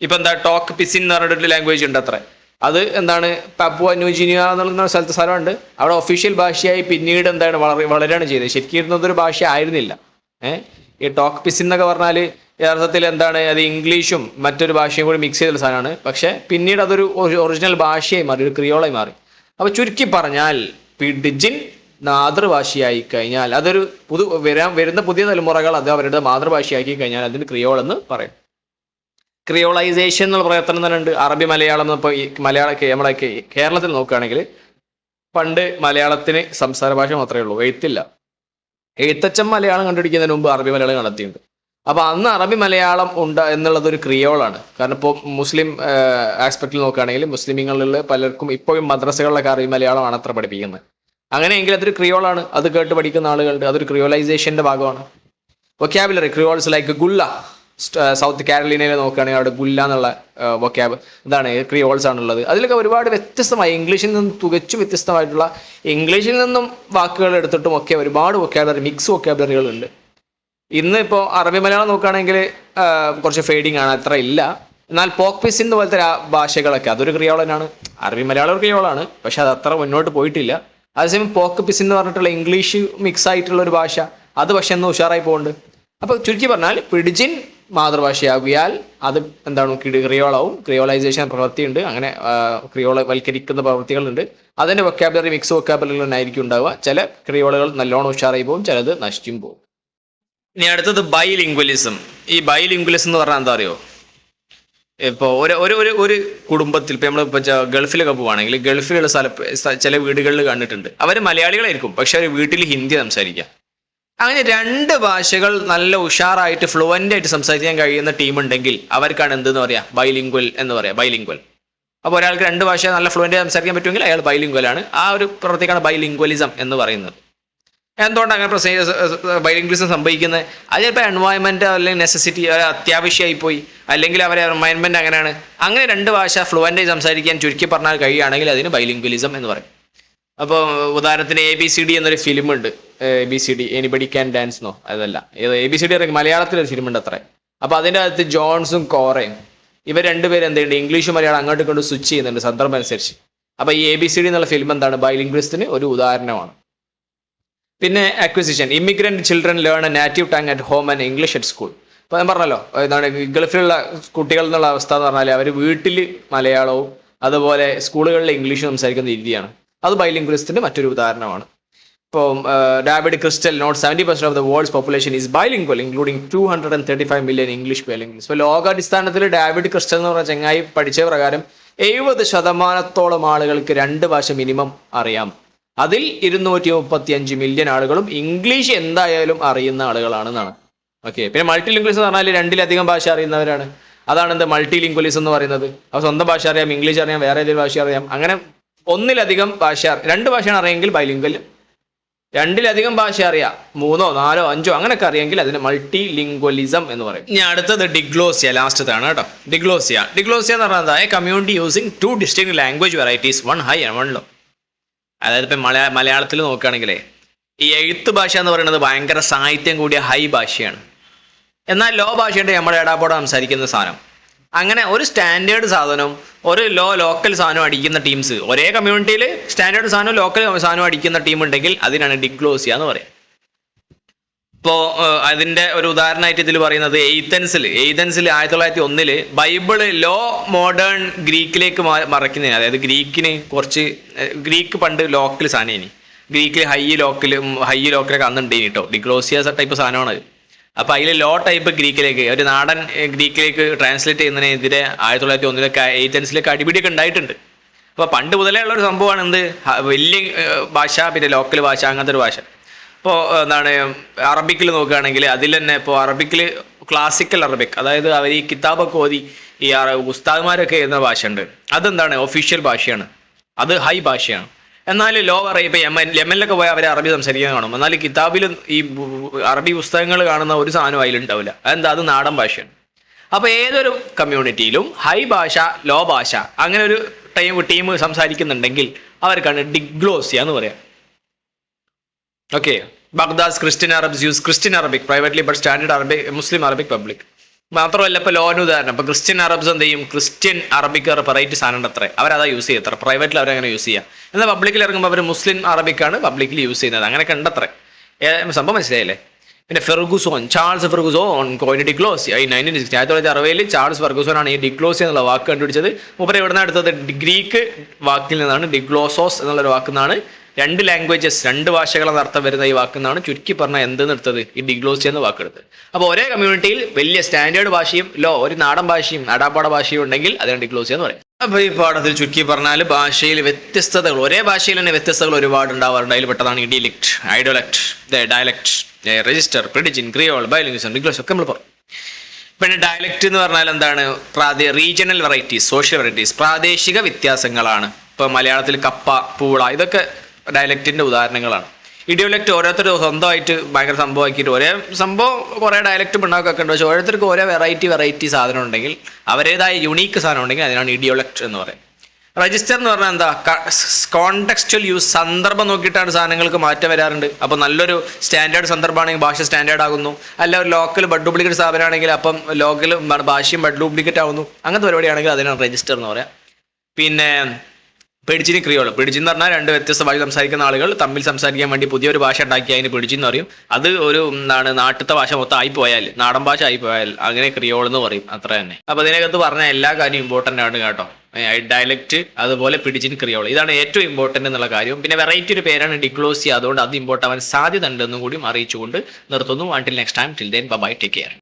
ഇപ്പം എന്താ ടോക്ക് പിസിൻ എന്ന് പറഞ്ഞിട്ടൊരു ലാംഗ്വേജ് ഉണ്ട് അത്ര. അത് എന്താണ്? പപ്പുവ ന്യൂഗിനിയ എന്നുള്ള സ്ഥലമുണ്ട്. അവിടെ ഒഫീഷ്യൽ ഭാഷയായി പിന്നീട് എന്താണ് വളരെയാണ് ചെയ്തത്. ശരിക്കും ഇരുന്നതൊരു ഭാഷ ആയിരുന്നില്ല. ഈ ടോക്ക് പിസിൻ എന്നൊക്കെ പറഞ്ഞാൽ യഥാർത്ഥത്തിൽ എന്താണ്? അത് ഇംഗ്ലീഷും മറ്റൊരു ഭാഷയും കൂടി മിക്സ് ചെയ്തൊരു സാധനമാണ്. പക്ഷേ പിന്നീട് അതൊരു ഒറിജിനൽ ഭാഷയായി മാറി, ഒരു ക്രിയോളായി മാറി. അപ്പോൾ ചുരുക്കി പറഞ്ഞാൽ പിടിജിൻ മാതൃഭാഷയായി കഴിഞ്ഞാൽ അതൊരു വരുന്ന പുതിയ തലമുറകൾ അത് അവരുടെ മാതൃഭാഷയാക്കി കഴിഞ്ഞാൽ അതിന് ക്രിയോൾ എന്ന് പറയും. ക്രിയോളൈസേഷൻ എന്നുള്ള പ്രവർത്തനം തന്നെ ഉണ്ട്. അറബി മലയാളം ഇപ്പോൾ ഈ നമ്മളെ കേരളത്തിൽ നോക്കുകയാണെങ്കിൽ പണ്ട് മലയാളത്തിന് സംസാര ഭാഷ മാത്രമേ ഉള്ളൂ, എഴുത്തില്ല. എഴുത്തച്ഛൻ മലയാളം കണ്ടുപിടിക്കുന്നതിന് മുമ്പ് അറബി മലയാളം കണ്ടെത്തിയിട്ടുണ്ട്. അപ്പോൾ അന്ന് അറബി മലയാളം ഉണ്ട് എന്നുള്ളത് ഒരു ക്രിയോളാണ്. കാരണം ഇപ്പോൾ മുസ്ലിം ആസ്പെക്റ്റിൽ നോക്കുകയാണെങ്കിൽ മുസ്ലിമീങ്ങളിൽ പലർക്കും ഇപ്പോഴും മദ്രസകളിലൊക്കെ അറബി മലയാളമാണ് അത്ര പഠിപ്പിക്കുന്നത്. അങ്ങനെയെങ്കിൽ അതൊരു ക്രിയോളാണ്. അത് കേട്ട് പഠിക്കുന്ന ആളുകളുണ്ട്. അതൊരു ക്രിയോലൈസേഷൻ്റെ ഭാഗമാണ്. വൊക്കാബുലറി ക്രിയോൾസ് ലൈക്ക് ഗുല്ല, സൗത്ത് കാരോലിനയിൽ നോക്കുകയാണെങ്കിൽ അവിടെ ഗുല്ല എന്നുള്ള വൊക്കാബ് എന്താണ് ക്രിയോൾസ് ആണുള്ളത്. അതിലൊക്കെ ഒരുപാട് വ്യത്യസ്തമായി ഇംഗ്ലീഷിൽ നിന്നും തികച്ചും വ്യത്യസ്തമായിട്ടുള്ള ഇംഗ്ലീഷിൽ നിന്നും വാക്കുകൾ എടുത്തിട്ടും ഒക്കെ ഒരുപാട് വൊക്കാബുലറി മിക്സ് വൊക്കാബുലറികളുണ്ട്. ഇന്ന് ഇപ്പോൾ അറബി മലയാളം നോക്കുകയാണെങ്കിൽ കുറച്ച് ഫെയ്ഡിങ് ആണ്, അത്ര ഇല്ല. എന്നാൽ പോക്ക് പിസിൻ പോലത്തെ ഭാഷകളൊക്കെ അതൊരു ക്രിയോൾ തന്നെയാണ്. അറബി മലയാളം ഒരു ക്രിയോളാണ്, പക്ഷെ അത് അത്ര മുന്നോട്ട് പോയിട്ടില്ല. അതേസമയം പോക്ക് പിസിൻ എന്ന് പറഞ്ഞിട്ടുള്ള ഇംഗ്ലീഷ് മിക്സ് ആയിട്ടുള്ള ഒരു ഭാഷ അത് പക്ഷെ ഒന്ന് ഉഷാറായി പോകുന്നുണ്ട്. അപ്പോൾ ചുരുക്കി പറഞ്ഞാൽ പിടിജിൻ മാതൃഭാഷയാകിയാൽ അത് എന്താണ്? ക്രിയോളാവും. ക്രിയോളൈസേഷൻ പ്രവൃത്തിയുണ്ട്. അങ്ങനെ ക്രിയോളവൽക്കരിക്കുന്ന പ്രവൃത്തികളുണ്ട്. അതിൻ്റെ വൊക്കാബുലറി മിക്സ് വൊക്കാബുലറി തന്നെയായിരിക്കും ഉണ്ടാവുക. ചില ക്രിയോളുകൾ നല്ലോണം ഉഷാറായി പോകും, ചിലത് നശിച്ചും പോകും. ഇനി അടുത്തത് ബൈലിംഗ്വലിസം. ഈ ബൈലിംഗ്വലിസം എന്ന് പറഞ്ഞാൽ എന്താ അറിയോ? ഇപ്പോൾ ഒരു കുടുംബത്തിൽ ഇപ്പോൾ നമ്മളിപ്പോൾ ഗൾഫിലൊക്കെ പോവുകയാണെങ്കിൽ ഗൾഫിലുള്ള ചില വീടുകളിൽ കണ്ടിട്ടുണ്ട്. അവർ മലയാളികളായിരിക്കും, പക്ഷെ അവർ വീട്ടിൽ ഹിന്ദി സംസാരിക്കുക. അങ്ങനെ രണ്ട് ഭാഷകൾ നല്ല ഉഷാറായിട്ട് ഫ്ലുവൻ്റ് ആയിട്ട് സംസാരിക്കാൻ കഴിയുന്ന ടീമുണ്ടെങ്കിൽ അവർക്കാണ് എന്തെന്ന് പറയാം? ബൈലിംഗ്വൽ എന്ന് പറയാം. ബൈലിംഗ്വൽ. അപ്പോൾ ഒരാൾക്ക് രണ്ട് ഭാഷ നല്ല ഫ്ലുവൻ്റ് ആയി സംസാരിക്കാൻ പറ്റുമെങ്കിൽ അയാൾ ബൈലിംഗ്വലാണ്. ആ ഒരു പ്രവൃത്തിക്കാണ് ബൈലിംഗ്വലിസം എന്ന് പറയുന്നത്. എന്തുകൊണ്ടാണ് അങ്ങനെ ബൈലിംഗ്വലിസം സംഭവിക്കുന്നത്? അത് ചിലപ്പോൾ എൻവയോൺമെൻറ്റ് അല്ലെങ്കിൽ നെസസിറ്റി അത്യാവശ്യമായി പോയി, അല്ലെങ്കിൽ അവരെ എൻവയോൺമെൻറ്റ് അങ്ങനെയാണ്. അങ്ങനെ രണ്ട് ഭാഷ ഫ്ലുവൻ്റായി സംസാരിക്കാൻ ചുരുക്കി പറഞ്ഞാൽ കഴിയുകയാണെങ്കിൽ അതിന് ബൈലിംഗ്വലിസം എന്ന് പറയും. അപ്പോൾ ഉദാഹരണത്തിന് ABCD എന്നൊരു ഫിലിമുണ്ട്. ABCD എനിബഡി ക്യാൻ ഡാൻസ് എന്നോ അതല്ല, ABCD മലയാളത്തിലൊരു ഫിലിമുണ്ട് അത്രേ. അപ്പോൾ അതിൻ്റെ അകത്ത് ജോൺസും കോറയും ഇവർ രണ്ടുപേരും എന്ത് ചെയ്യുന്നുണ്ട്? ഇംഗ്ലീഷും മലയാളം അങ്ങോട്ട് കൊണ്ട് സ്വിച്ച് ചെയ്യുന്നുണ്ട് സന്ദർഭം അനുസരിച്ച്. അപ്പോൾ ഈ ABCD എന്നുള്ള ഫിലിം എന്താണ്? ബൈലിംഗ്വലിസത്തിന് ഒരു ഉദാഹരണമാണ്. പിന്നെ acquisition. Immigrant children learn A native tongue at home and English at school. അപ്പോൾ ഞാൻ പറഞ്ഞല്ലോ, എന്താണ് ഗൾഫിലുള്ള കുട്ടികൾ എന്നുള്ള അവസ്ഥ എന്ന് പറഞ്ഞാൽ അവർ വീട്ടിൽ മലയാളവും അതുപോലെ സ്കൂളുകളിൽ ഇംഗ്ലീഷും സംസാരിക്കുന്ന രീതിയാണ്. അത് ബൈലിംഗ്വലിസത്തിന്റെ മറ്റൊരു ഉദാഹരണമാണ്. ഇപ്പോൾ David Crystal note 70% of the world's population is bilingual including 235 million English bilinguals. ഇപ്പോൾ ലോകാടിസ്ഥാനത്തിൽ ഡാവിഡ് ക്രിസ്റ്റൽ എന്ന് പറഞ്ഞ ചങ്ങായി പഠിച്ച പ്രകാരം 70% ആളുകൾക്ക് രണ്ട് ഭാഷ മിനിമം അറിയാം. അതിൽ 235 മില്യൺ ആളുകളും ഇംഗ്ലീഷ് എന്തായാലും അറിയുന്ന ആളുകളാണെന്നാണ്. ഓക്കെ. പിന്നെ മൾട്ടി ലിംഗ്വലിസം എന്ന് പറഞ്ഞാൽ രണ്ടിലധികം ഭാഷ അറിയുന്നവരാണ്. അതാണ് എന്ത് മൾട്ടി ലിംഗ്വലിസം എന്ന് പറയുന്നത്. അപ്പോൾ സ്വന്തം ഭാഷ അറിയാം, ഇംഗ്ലീഷ് അറിയാം, വേറെ ഏതൊരു ഭാഷ അറിയാം. അങ്ങനെ ഒന്നിലധികം ഭാഷ, രണ്ട് ഭാഷയാണ് അറിയെങ്കിൽ ബൈലിംഗ്വൽ. രണ്ടിലധികം ഭാഷ അറിയാം, 3, 4, 5 അങ്ങനെയൊക്കെ അറിയാമെങ്കിൽ അതിന് മൾട്ടി ലിംഗ്വലിസം എന്ന് പറയും. ഇനി അടുത്തത് ഡിഗ്ലോസിയ, ലാസ്റ്റത്താണ് കേട്ടോ. ഡിഗ്ലോസിയ എന്ന് പറഞ്ഞാൽ community using 2 distinct language varieties, 1 high and 1 low. അതായത് ഇപ്പം മലയാളത്തിൽ നോക്കുകയാണെങ്കിലേ ഈ എഴുത്ത് ഭാഷ എന്ന് പറയുന്നത് ഭയങ്കര സാഹിത്യം കൂടിയ ഹൈ ഭാഷയാണ്. എന്നാൽ ലോ ഭാഷയുടെ നമ്മുടെ ഇടാപ്പോടെ സംസാരിക്കുന്ന സാധനം. അങ്ങനെ ഒരു സ്റ്റാൻഡേർഡ് സാധനവും ഒരു ലോക്കൽ സാധനം അടിക്കുന്ന ടീംസ്, ഒരേ കമ്മ്യൂണിറ്റിയിൽ സ്റ്റാൻഡേർഡ് സാധനവും ലോക്കൽ സാധനം അടിക്കുന്ന ടീം ഉണ്ടെങ്കിൽ അതിനാണ് ഡിഗ്ലോസിയ എന്ന് പറയുക. ഇപ്പോൾ അതിൻ്റെ ഒരു ഉദാഹരണമായിട്ട് ഇതിൽ പറയുന്നത് എയ്തൻസിൽ 1901 ബൈബിള് ലോ മോഡേൺ ഗ്രീക്കിലേക്ക് മറക്കുന്നതിന്, അതായത് ഗ്രീക്ക് പണ്ട് ലോക്കൽ സാധനം, ഗ്രീക്കിൽ ഹൈ ലോക്കലൊക്കെ അന്നുണ്ട് കേട്ടോ. ഡിഗ്ലോസിയ ടൈപ്പ് സാധനമാണ്. അപ്പോൾ അതിൽ ലോ ടൈപ്പ് ഗ്രീക്കിലേക്ക്, ഒരു നാടൻ ഗ്രീക്കിലേക്ക് ട്രാൻസ്ലേറ്റ് ചെയ്യുന്നതിനെതിരെ 1901 എയ്തൻസിലേക്ക് അടിപിടിയൊക്കെ ഉണ്ടായിട്ടുണ്ട്. അപ്പോൾ പണ്ട് മുതലേ ഉള്ളൊരു സംഭവമാണ് എന്ത്, വലിയ ഭാഷ പിന്നെ ലോക്കൽ ഭാഷ അങ്ങനത്തെ ഒരു ഭാഷ. ഇപ്പോൾ എന്താണ് അറബിക്കിൽ നോക്കുകയാണെങ്കിൽ അതിൽ തന്നെ ഇപ്പോൾ അറബിക്കിൽ ക്ലാസിക്കൽ അറബിക്, അതായത് അവർ ഈ കിതാബൊക്കെ ഓതി ഈ ഉസ്താദ്മാരൊക്കെ എഴുതുന്ന ഭാഷ ഉണ്ട്, അതെന്താണ് ഒഫീഷ്യൽ ഭാഷയാണ്, അത് ഹൈ ഭാഷയാണ്. എന്നാൽ ലോ പറയും ഇപ്പം യമനിലൊക്കെ പോയാൽ അവർ അറബി സംസാരിക്കാൻ കാണും, എന്നാൽ കിതാബിൽ ഈ അറബി പുസ്തകങ്ങൾ കാണുന്ന ഒരു സാധനം അതിലുണ്ടാവില്ല. അതെന്താ, അത് നാടൻ ഭാഷയാണ്. അപ്പോൾ ഏതൊരു കമ്മ്യൂണിറ്റിയിലും ഹൈ ഭാഷ ലോ ഭാഷ അങ്ങനെ ഒരു ടീം സംസാരിക്കുന്നുണ്ടെങ്കിൽ അവർക്കാണ് ഡിഗ്ലോസിയ എന്ന് പറയാം. Okay. Baghdad Christian Arabs use Christian Arabic privately but standard Arabic Muslim Arabic public. മാത്രമല്ല ഇപ്പോൾ ലോന് ഉദാഹരണം, ഇപ്പോൾ ക്രിസ്ത്യൻ അറബ്സ് എന്ത് ചെയ്യും, ക്രിസ്ത്യൻ അറബിക് വെറൈറ്റി സാധനം ഉണ്ട് അത്ര, അവരതാ യൂസ് ചെയ്യത്ര, പ്രൈവറ്റിൽ അവരങ്ങനെ യൂസ് ചെയ്യുക. എന്നാൽ പബ്ലിക്കിൽ ഇറങ്ങുമ്പോൾ അവർ മുസ്ലിം അറബിക്കാണ് പബ്ലിക്കിൽ യൂസ് ചെയ്യുന്നത്, അങ്ങനെയൊക്കെ ഉണ്ടത്ര. സംഭവം മനസ്സിലായില്ലേ? പിന്നെ ചാൾസ് ഫെർഗുസോൺ കോയിൻ ഡിഗ്ലോസിയ 1960 ചാൾസ് ഫെർഗുസോൺ ആണ് ഈ ഡിഗ്ലോസിയ എന്നുള്ള വാക്ക് കണ്ടുപിടിച്ചത്. മൂപ്പര് എവിടെ നിന്നാണ് എടുത്തത്, ഗ്രീക്ക് വാക്കിൽ നിന്നാണ്, ഡിഗ്ലോസോസ് എന്നുള്ളൊരു വാക്കിൽ നിന്നാണ്. 2 ലാംഗ്വേജസ് 2 ഭാഷകളെന്ന് അർത്ഥം വരുന്ന ഈ വാക്കിൽ നിന്നാണ് ചുരുക്കി പറഞ്ഞാൽ എന്തെന്ന് എടുത്തത്, ഈ ഡിഗ്ലോസിയ എന്ന വാക്കെടുത്തത്. അപ്പോൾ ഒരേ കമ്മ്യൂണിറ്റിയിൽ വലിയ സ്റ്റാൻഡേർഡ് ഭാഷയും ഒരു നാടൻ ഭാഷയും അടാപ്പാട ഭാഷയും ഉണ്ടെങ്കിൽ അതിനാണ് ഡിഗ്ലോസിയ എന്ന് പറയും. അപ്പോൾ ഈ പാഠത്തിൽ ചുരുക്കി പറഞ്ഞാൽ ഭാഷയിൽ വ്യത്യസ്തതകൾ, ഒരേ ഭാഷയിൽ തന്നെ വ്യത്യസ്തതകൾ ഒരുപാട് ഉണ്ടാവാറുണ്ട്. അതിൽ പെട്ടതാണ് ഈ ഡിലക്ട്, ഐഡോലക്ട്, ഡയലക്ട്, രജിസ്റ്റർ, പിഡിജിൻ, ക്രിയോൾ, ബൈലിംഗ്വിസം, ഡിഗ്ലോസ് ഒക്കെ നമ്മൾ പറഞ്ഞു. പിന്നെ ഡയലക്ട് എന്ന് പറഞ്ഞാൽ എന്താണ്, റീജിയണൽ വെറൈറ്റീസ്, സോഷ്യൽ വെറൈറ്റീസ്, പ്രാദേശിക വ്യത്യാസങ്ങളാണ്. ഇപ്പോൾ മലയാളത്തിൽ കപ്പ, പൂള ഇതൊക്കെ ഡയലക്റ്റിൻ്റെ ഉദാഹരണങ്ങളാണ്. ഇഡിയോലക്റ്റ് ഓരോരുത്തരും സ്വന്തമായിട്ട് ഭയങ്കര സംഭവമാക്കിയിട്ട് ഒരേ സംഭവം കുറേ ഡയലക്റ്റ് ഉണ്ടാക്കൊക്കെ ഉണ്ട്, പക്ഷേ ഓരോരുത്തർക്ക് ഓരോ വെറൈറ്റി സാധനം ഉണ്ടെങ്കിൽ അവരുടേതായ യുണീക്ക് സാധനം ഉണ്ടെങ്കിൽ അതിനാണ് ഇഡിയോലക്റ്റ് എന്ന് പറയും. രജിസ്റ്റർ എന്ന് പറഞ്ഞാൽ എന്താ, കോണ്ടെക്സ്ച്വൽ യൂസ്, സന്ദർഭം നോക്കിയിട്ടാണ് സാധനങ്ങൾക്ക് മാറ്റം വരാറുണ്ട്. അപ്പോൾ നല്ലൊരു സ്റ്റാൻഡേർഡ് സന്ദർഭമാണെങ്കിൽ ഭാഷ സ്റ്റാൻഡേർഡ് ആകുന്നു, അല്ല ഒരു ലോക്കൽ ബഡ് ഡ്യൂപ്ലിക്കേറ്റ് സ്ഥാപനമാണെങ്കിൽ അപ്പം ലോക്കൽ ഭാഷയും ബഡ് ഡ്യൂപ്ലിക്കേറ്റ് ആകുന്നു. അങ്ങനത്തെ പരിപാടിയാണെങ്കിൽ അതിനാണ് രജിസ്റ്റർ എന്ന് പറയാം. പിന്നെ പിഡിജിൻ, ക്രിയോൾ. പിഡിജിൻ എന്ന് പറഞ്ഞാൽ 2 വ്യത്യസ്ത ഭാഷ സംസാരിക്കുന്ന ആളുകൾ തമ്മിൽ സംസാരിക്കാൻ വേണ്ടി പുതിയൊരു ഭാഷ ഉണ്ടാക്കി അതിന് പിഡിജിൻ എന്ന് പറയും. അത് ഒരു നാട്ടിലത്തെ ഭാഷ മൊത്തം ആയിപ്പോയാൽ, നാടൻ ഭാഷ ആയിപ്പോയാൽ അങ്ങനെ ക്രിയോൾ എന്ന് പറയും, അത്ര തന്നെ. അപ്പോൾ ഇതിനകത്ത് പറഞ്ഞ എല്ലാ കാര്യവും ഇമ്പോർട്ടൻ്റ് ആണ് കേട്ടോ. ഡയലക്റ്റ്, അതുപോലെ പിഡിജിൻ, ക്രിയോൾ, ഇതാണ് ഏറ്റവും ഇമ്പോർട്ടൻ്റ് എന്നുള്ള കാര്യം. പിന്നെ വെറൈറ്റി ഒരു പേരാണ് ഡിഗ്ലോസിയ, അതുകൊണ്ട് അത് ഇമ്പോർട്ട് ആവാൻ സാധ്യത ഉണ്ടെന്നും കൂടി അറിയിച്ചുകൊണ്ട് നിർത്തുന്നു. Until next time, till then bye, take care.